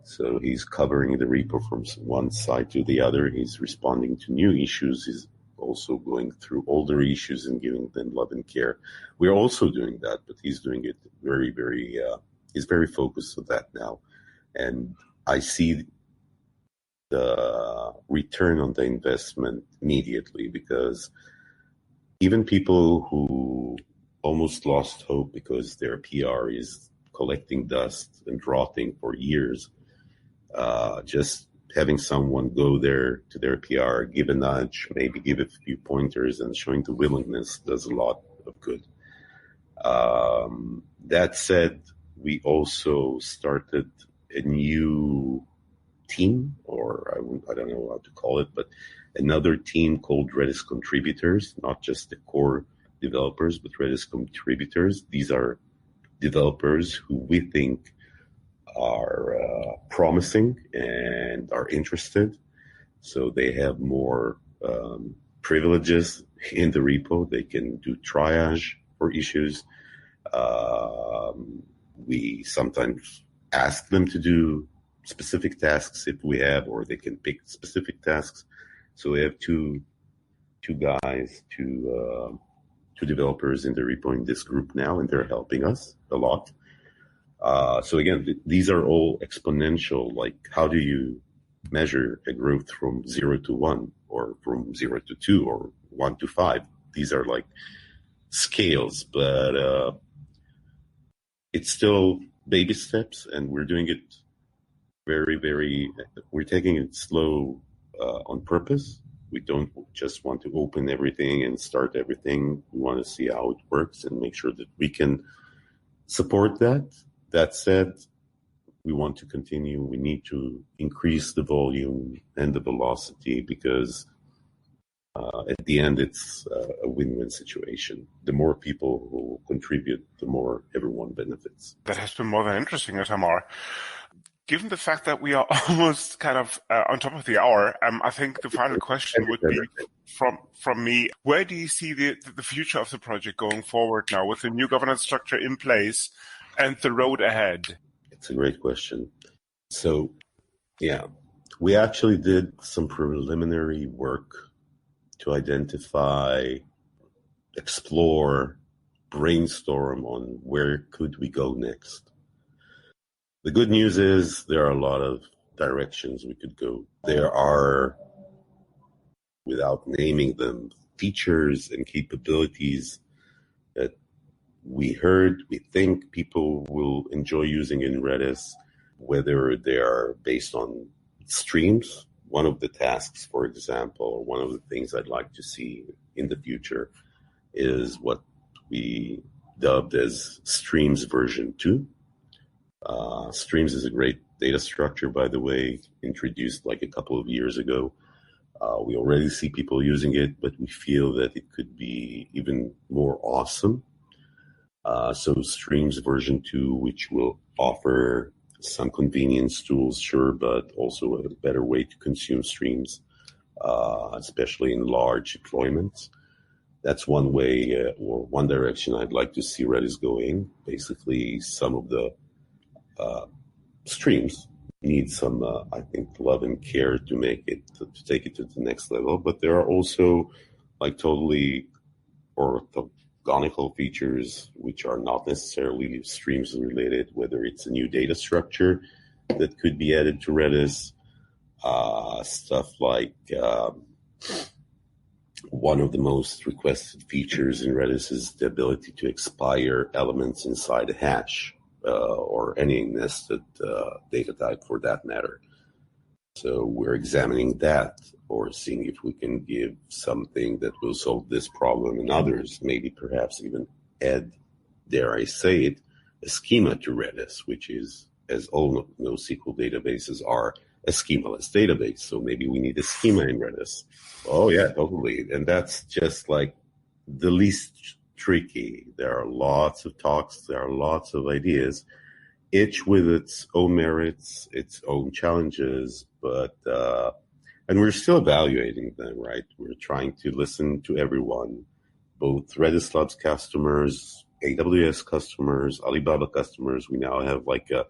Speaker 5: So he's covering the repo from one side to the other. He's responding to new issues. He's also going through older issues and giving them love and care. We're also doing that, but he's doing it very, very, he's very focused on that now. And I see the return on the investment immediately, because even people who almost lost hope because their PR is collecting dust and rotting for years, just having someone go there to their PR, give a nudge, maybe give a few pointers, and showing the willingness does a lot of good. That said, we also started a new team, or I don't know how to call it, but another team called Redis contributors, not just the core developers, but Redis contributors. These are developers who we think are promising and are interested. So they have more privileges in the repo. They can do triage for issues. We sometimes ask them to do specific tasks if we have, or they can pick specific tasks. So we have two developers in the repo in this group now, and they're helping us a lot. So again, these are all exponential. Like, how do you measure a growth from 0 to 1, or from 0 to 2, or 1 to 5? These are like scales, but it's still baby steps, and we're doing it we're taking it slow on purpose. We don't just want to open everything and start everything. We want to see how it works and make sure that we can support that. That said, we want to continue. We need to increase the volume and the velocity, because at the end, it's a win-win situation. The more people who contribute, the more everyone benefits.
Speaker 3: That has been more than interesting, Itamar. Given the fact that we are almost kind of on top of the hour, I think the final question would be from me: where do you see the future of the project going forward now, with the new governance structure in place and the road ahead?
Speaker 5: It's a great question. So, yeah, we actually did some preliminary work to identify, explore, brainstorm on where could we go next. The good news is there are a lot of directions we could go. There are, without naming them, features and capabilities that we think people will enjoy using in Redis, whether they are based on streams. One of the tasks, for example, or one of the things I'd like to see in the future is what we dubbed as Streams version 2. Streams is a great data structure, by the way, introduced like a couple of years ago. We already see people using it, but we feel that it could be even more awesome. So Streams version 2, which will offer some convenience tools, sure, but also a better way to consume streams, especially in large deployments. That's one way, or one direction I'd like to see Redis going. Basically, some of the streams need some, I think, love and care to take it to the next level. But there are also like totally orthogonal features which are not necessarily streams related, whether it's a new data structure that could be added to Redis, stuff like one of the most requested features in Redis is the ability to expire elements inside a hash, or any nested data type for that matter. So we're examining that, or seeing if we can give something that will solve this problem and others, maybe perhaps even add, dare I say it, a schema to Redis, which is, as all NoSQL databases are, a schemaless database. So maybe we need a schema in Redis. Oh yeah, totally. And that's just like the least tricky. There are lots of talks, there are lots of ideas, each with its own merits, its own challenges, but and we're still evaluating them, right? We're trying to listen to everyone, both Redis Labs customers, AWS customers, Alibaba customers. We now have like a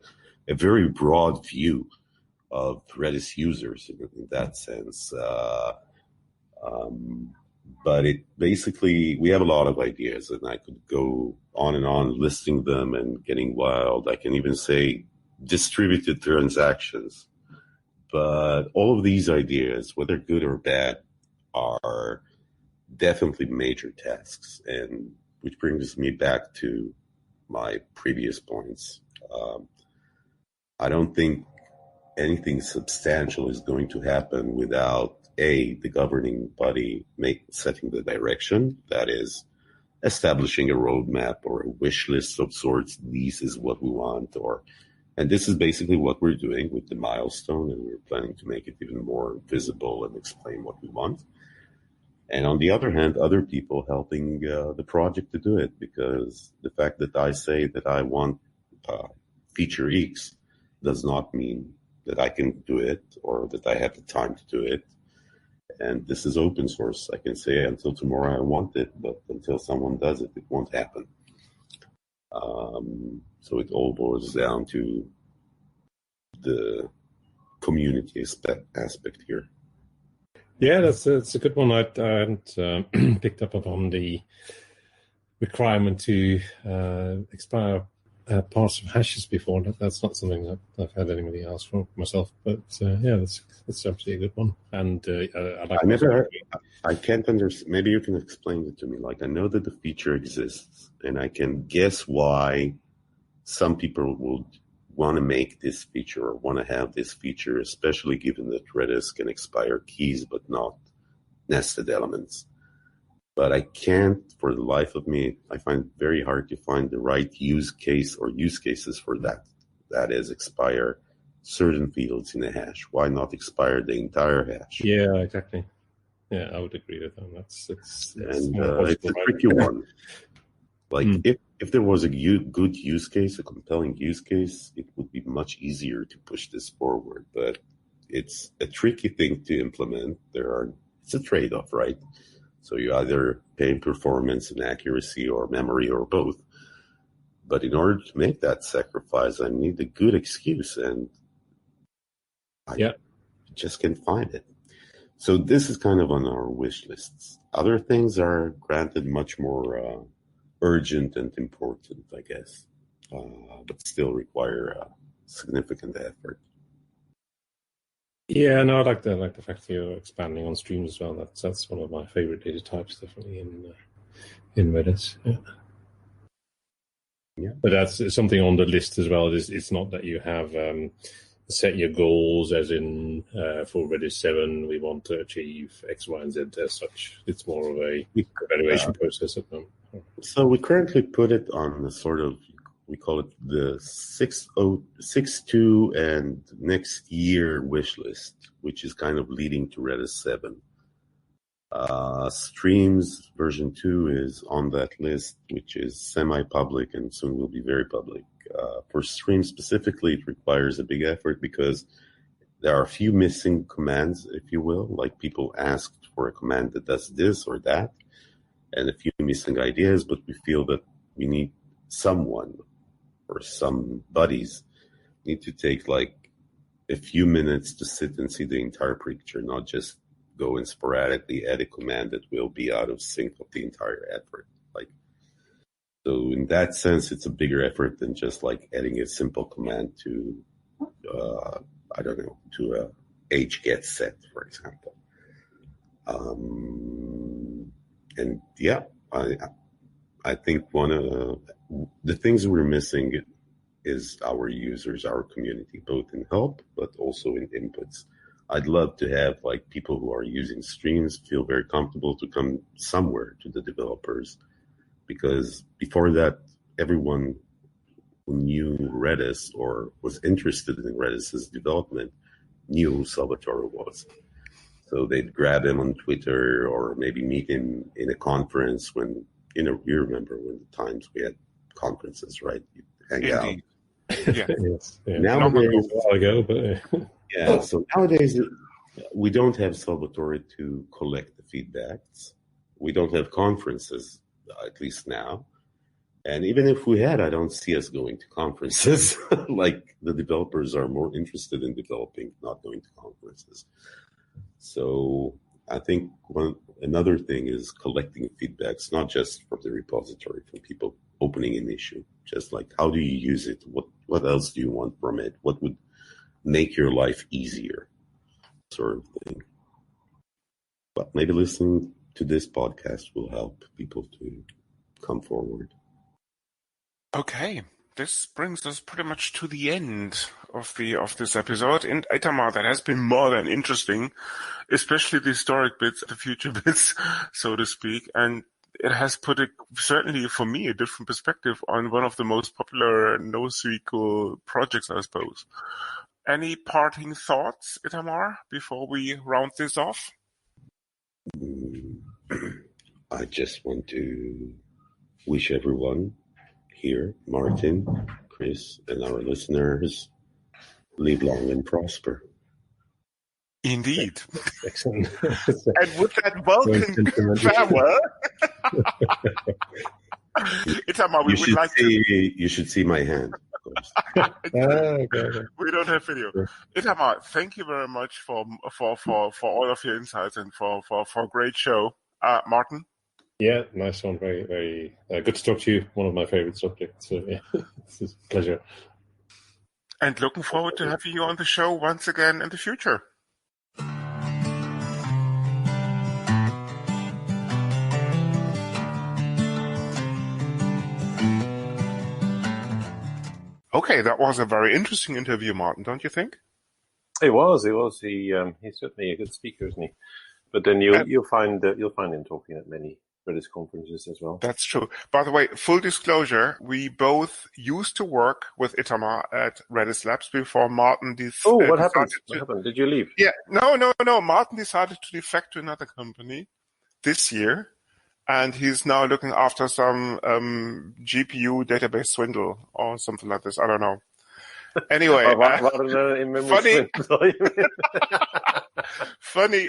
Speaker 5: very broad view of Redis users in that sense. But it basically, we have a lot of ideas, and I could go on and on listing them and getting wild. I can even say distributed transactions. But all of these ideas, whether good or bad, are definitely major tasks, and which brings me back to my previous points. I don't think anything substantial is going to happen without the governing body setting the direction, that is, establishing a roadmap or a wish list of sorts. This is what we want, and this is basically what we're doing with the milestone, and we're planning to make it even more visible and explain what we want. And on the other hand, other people helping the project to do it, because the fact that I say that I want feature X does not mean that I can do it or that I have the time to do it. And this is open source. I can say until tomorrow I want it, but until someone does it, it won't happen. So it all boils down to the community aspect here.
Speaker 6: Yeah, that's a good one. I hadn't picked up upon the requirement to expire parts of hashes before. That's not something that I've had anybody ask for myself. But yeah, that's absolutely a good one. And
Speaker 5: I can't understand. Maybe you can explain it to me. Like, I know that the feature exists, and I can guess why some people would want to make this feature or want to have this feature, especially given that Redis can expire keys but not nested elements. But I can't, for the life of me, I find it very hard to find the right use case or use cases for that. That is, expire certain fields in a hash. Why not expire the entire hash?
Speaker 6: Yeah, exactly. Yeah, I would agree with that. It's
Speaker 5: a tricky one. Like, if there was a good use case, a compelling use case, it would be much easier to push this forward. But it's a tricky thing to implement. It's a trade-off, right? So you either pay performance and accuracy or memory or both. But in order to make that sacrifice, I need a good excuse, and I just can't find it. So this is kind of on our wish lists. Other things are granted much more urgent and important, I guess, but still require significant effort.
Speaker 6: Yeah, no, I like the fact that you're expanding on streams as well. That's one of my favorite data types, definitely in Redis. Yeah, but that's something on the list as well. It's not that you have set your goals, as in for Redis 7, we want to achieve X, Y, and Z as such. It's more of a evaluation process at the moment.
Speaker 5: So we currently put it on the sort of, we call it the 6.2 and next year wish list, which is kind of leading to Redis 7. Streams version 2 is on that list, which is semi-public and soon will be very public. For Streams specifically, it requires a big effort because there are a few missing commands, if you will, like people asked for a command that does this or that, and a few missing ideas, but we feel that we need someone or some buddies need to take like a few minutes to sit and see the entire picture, not just go and sporadically add a command that will be out of sync of the entire effort. Like, so in that sense, it's a bigger effort than just like adding a simple command to, I don't know, to a age get set, for example. And yeah, I think one of the things we're missing is our users, our community, both in help, but also in inputs. I'd love to have like people who are using streams feel very comfortable to come somewhere to the developers, because before that, everyone who knew Redis or was interested in Redis's development knew who Salvatore was. So they'd grab him on Twitter or maybe meet him in a conference when, you remember when the times we had conferences, right? You'd hang out.
Speaker 3: Yeah.
Speaker 6: Yes. Yeah.
Speaker 5: Nowadays,
Speaker 6: A while ago, but
Speaker 5: yeah. So nowadays, we don't have Salvatore to collect the feedbacks. We don't have conferences, at least now. And even if we had, I don't see us going to conferences. Like, the developers are more interested in developing, not going to conferences. So I think another thing is collecting feedbacks, not just from the repository, from people opening an issue. Just like, how do you use it? What else do you want from it? What would make your life easier? Sort of thing. But maybe listening to this podcast will help people to come forward.
Speaker 3: Okay, this brings us pretty much to the end of this episode. And Itamar, that has been more than interesting, especially the historic bits, the future bits, so to speak. And it has put certainly for me a different perspective on one of the most popular NoSQL projects, I suppose. Any parting thoughts, Itamar, before we round this off?
Speaker 5: I just want to wish everyone here, Martin, Chris, and our listeners, live long and prosper.
Speaker 3: Indeed.
Speaker 6: excellent.
Speaker 3: And with that welcome farewell, Itamar, we would like to...
Speaker 5: You should see my hand.
Speaker 6: Okay.
Speaker 3: We don't have video. Itamar, thank you very much for all of your insights and for a great show. Martin?
Speaker 6: Yeah, nice one. Very, very good to talk to you. One of my favorite subjects. So, yeah, it's a pleasure.
Speaker 3: And looking forward to having you on the show once again in the future. Okay, that was a very interesting interview, Martin, don't you think?
Speaker 4: It was. He's certainly a good speaker, isn't he? But then you'll find him talking at many Redis conferences as well.
Speaker 3: That's true. By the way, full disclosure, we both used to work with Itamar at Redis Labs before Martin
Speaker 4: what happened? What happened? Did you leave?
Speaker 3: Yeah, no. Martin decided to defect to another company this year, and he's now looking after some GPU database swindle or something like this. I don't know. Anyway,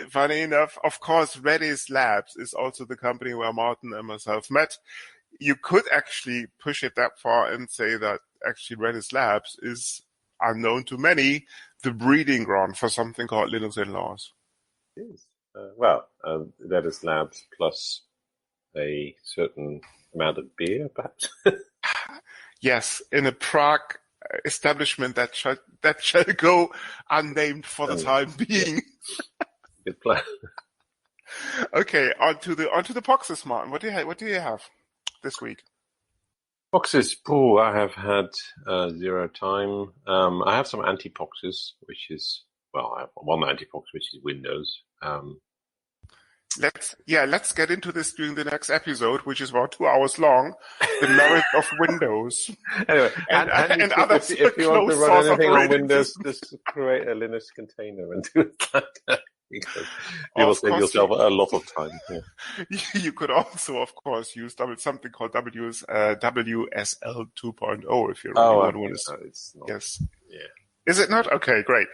Speaker 3: funny enough, of course, Redis Labs is also the company where Martin and myself met. You could actually push it that far and say that actually Redis Labs is, unknown to many, the breeding ground for something called Linux Inlaws.
Speaker 4: It is. Redis Labs plus a certain amount of beer, perhaps.
Speaker 3: Yes, in a Prague establishment that shall go unnamed for the time being.
Speaker 4: Good plan.
Speaker 3: Okay, onto the boxes, Martin. What do you have this week?
Speaker 4: Boxes. I have had zero time. I have some anti-boxes, which is I have one anti-box, which is Windows.
Speaker 3: Let's get into this during the next episode, which is about 2 hours long. The merit of Windows.
Speaker 4: Anyway,
Speaker 3: and others.
Speaker 4: If you want to run anything on Windows, just create a Linux container and do it like that. Because you will save yourself a lot of time. Yeah.
Speaker 3: You could also, of course, use something called WSL 2.0 if you really want to.
Speaker 4: It's not.
Speaker 3: Yes.
Speaker 4: Yeah.
Speaker 3: Is it not? Okay, great.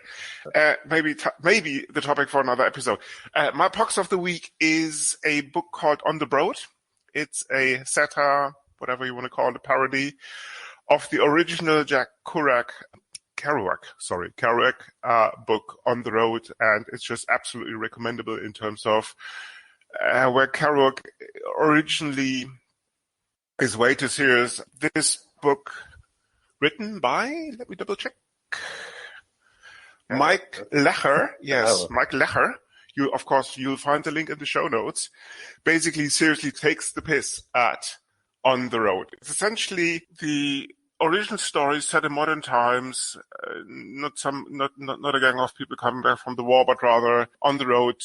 Speaker 3: Maybe the topic for another episode. My box of the week is a book called On the Broad. It's a satire, whatever you want to call it, a parody of the original Jack Kerouac Kerouac book, On the Road, and it's just absolutely recommendable in terms of where Kerouac originally is way too serious. This book, written by, let me double check, Mike Lecher. Yes, Mike Lecher. You'll find the link in the show notes. Basically, seriously takes the piss at On the Road. It's essentially the original story set in modern times, not a gang of people coming back from the war, but rather on the road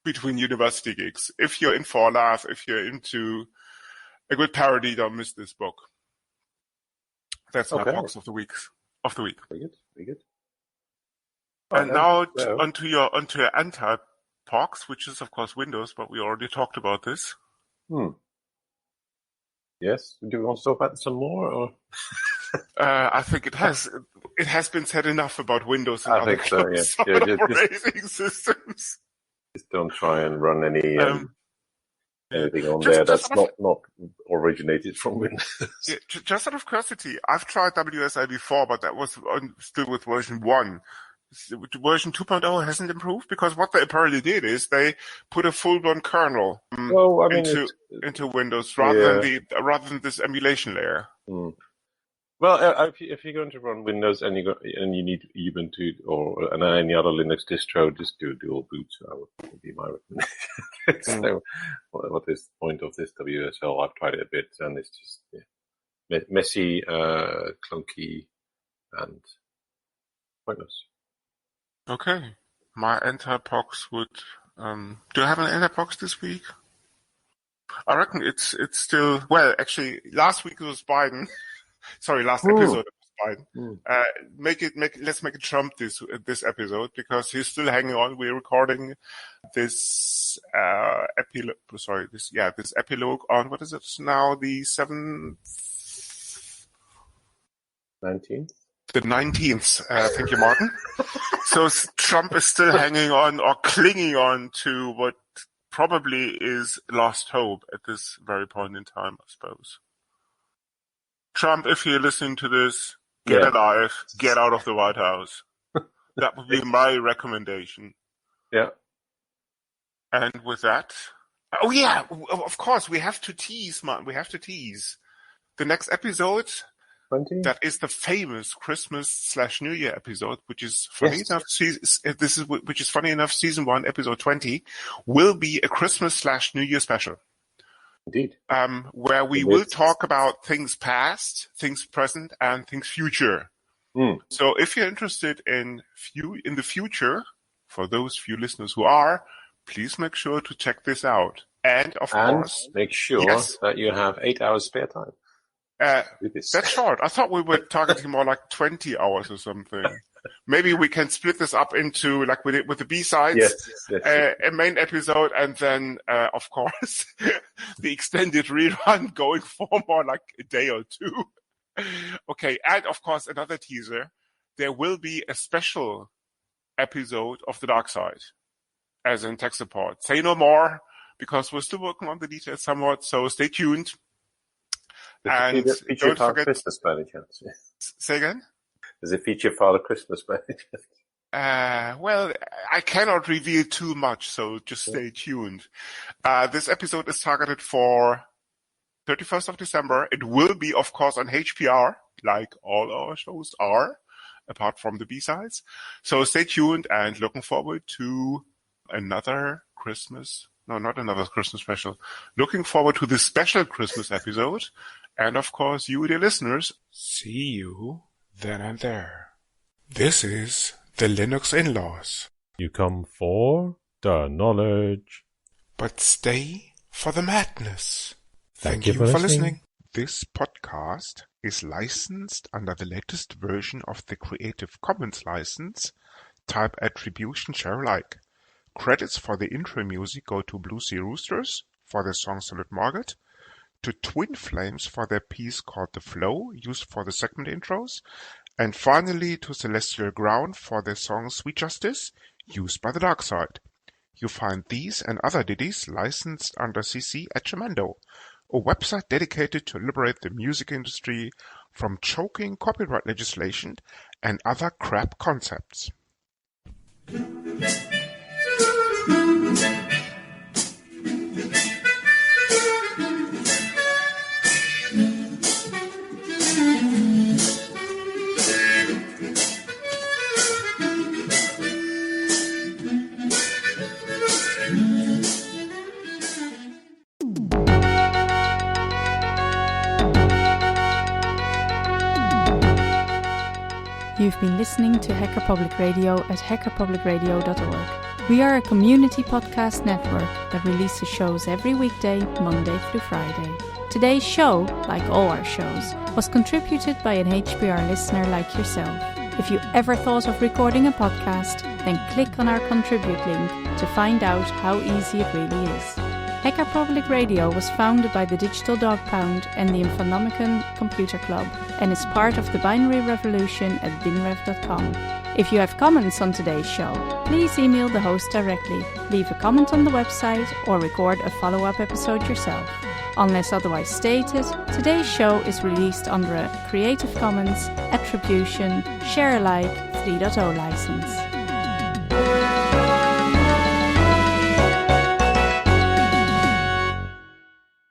Speaker 3: between university gigs. If you're in for a laugh, if you're into a good parody, don't miss this book. That's my box of the week. Very good. And now onto your anti-pox, which is of course Windows, but we already talked about this.
Speaker 4: Yes. Do we want to talk about some more? Or?
Speaker 3: I think it has been said enough about Windows and other operating systems.
Speaker 4: Just don't try and run anything on there that's not originated from Windows.
Speaker 3: Just out of curiosity, I've tried WSI before, but that was still with version 1. Version 2.0 hasn't improved, because what they apparently did is they put a full-blown kernel into Windows rather than this emulation layer.
Speaker 4: Well, if you're going to run Windows and you need Ubuntu or any other Linux distro, just do a dual boot. That would be my recommendation. So, what is the point of this WSL? I've tried it a bit, and it's just messy, clunky, and pointless.
Speaker 3: Okay, my anti-pox would. Do I have an anti-pox this week? I reckon it's still. Well, actually, last week it was Biden. Sorry, last episode it was Biden. Let's make it Trump this episode, because he's still hanging on. We're recording this this epilogue on, what is it now, the
Speaker 4: 19th.
Speaker 3: The 19th. Thank you, Martin. So Trump is still hanging on or clinging on to what probably is lost hope at this very point in time, I suppose. Trump, if you're listening to this, get alive, get out of the White House. That would be my recommendation.
Speaker 4: Yeah.
Speaker 3: And with that, of course, we have to tease, man. We have to tease the next episode.
Speaker 4: 20?
Speaker 3: That is the famous Christmas/New Year episode, which is funny enough. Which is funny enough. Season 1, episode 20, will be a Christmas/New Year special.
Speaker 4: Indeed.
Speaker 3: Where we will talk about things past, things present, and things future. So if you're interested in the future, for those few listeners who are, please make sure to check this out. And of course,
Speaker 4: make sure that you have 8 hours spare time.
Speaker 3: That's short. I thought we were targeting more like 20 hours or something. Maybe we can split this up into, like we did with the B-sides, a main episode, and then, of course, the extended rerun going for more like a day or two. Okay, and of course, another teaser. There will be a special episode of The Dark Side, as in tech support. Say no more, because we're still working on the details somewhat, so stay tuned. And don't forget
Speaker 4: Christmas by any chance.
Speaker 3: Say again?
Speaker 4: Does it feature Father Christmas by any chance?
Speaker 3: Well, I cannot reveal too much, so just stay tuned. This episode is targeted for 31st of December. It will be, of course, on HPR, like all our shows are, apart from the B-sides. So stay tuned, and looking forward to another Christmas. No, not another Christmas special. Looking forward to this special Christmas episode. And of course, you, dear listeners, see you then and there. This is the Linux Inlaws.
Speaker 6: You come for the knowledge,
Speaker 3: but stay for the madness.
Speaker 6: Thank you for listening.
Speaker 3: This podcast is licensed under the latest version of the Creative Commons license, type attribution share alike. Credits for the intro music go to Blue Sea Roosters for their song Solid Market, to Twin Flames for their piece called The Flow, used for the segment intros, and finally to Celestial Ground for their song Sweet Justice, used by The Dark Side. You find these and other ditties licensed under CC at Jamendo. a website dedicated to liberate the music industry from choking copyright legislation and other crap concepts.
Speaker 2: You've been listening to Hacker Public Radio at hackerpublicradio.org. We are a community podcast network that releases shows every weekday, Monday through Friday. Today's show, like all our shows, was contributed by an HPR listener like yourself. If you ever thought of recording a podcast, then click on our contribute link to find out how easy it really is. Hacker Public Radio was founded by the Digital Dog Pound and the Infonomicon Computer Club and is part of the binary revolution at binrev.com. If you have comments on today's show, please email the host directly, leave a comment on the website, or record a follow-up episode yourself. Unless otherwise stated, today's show is released under a Creative Commons Attribution Share Alike 3.0 license.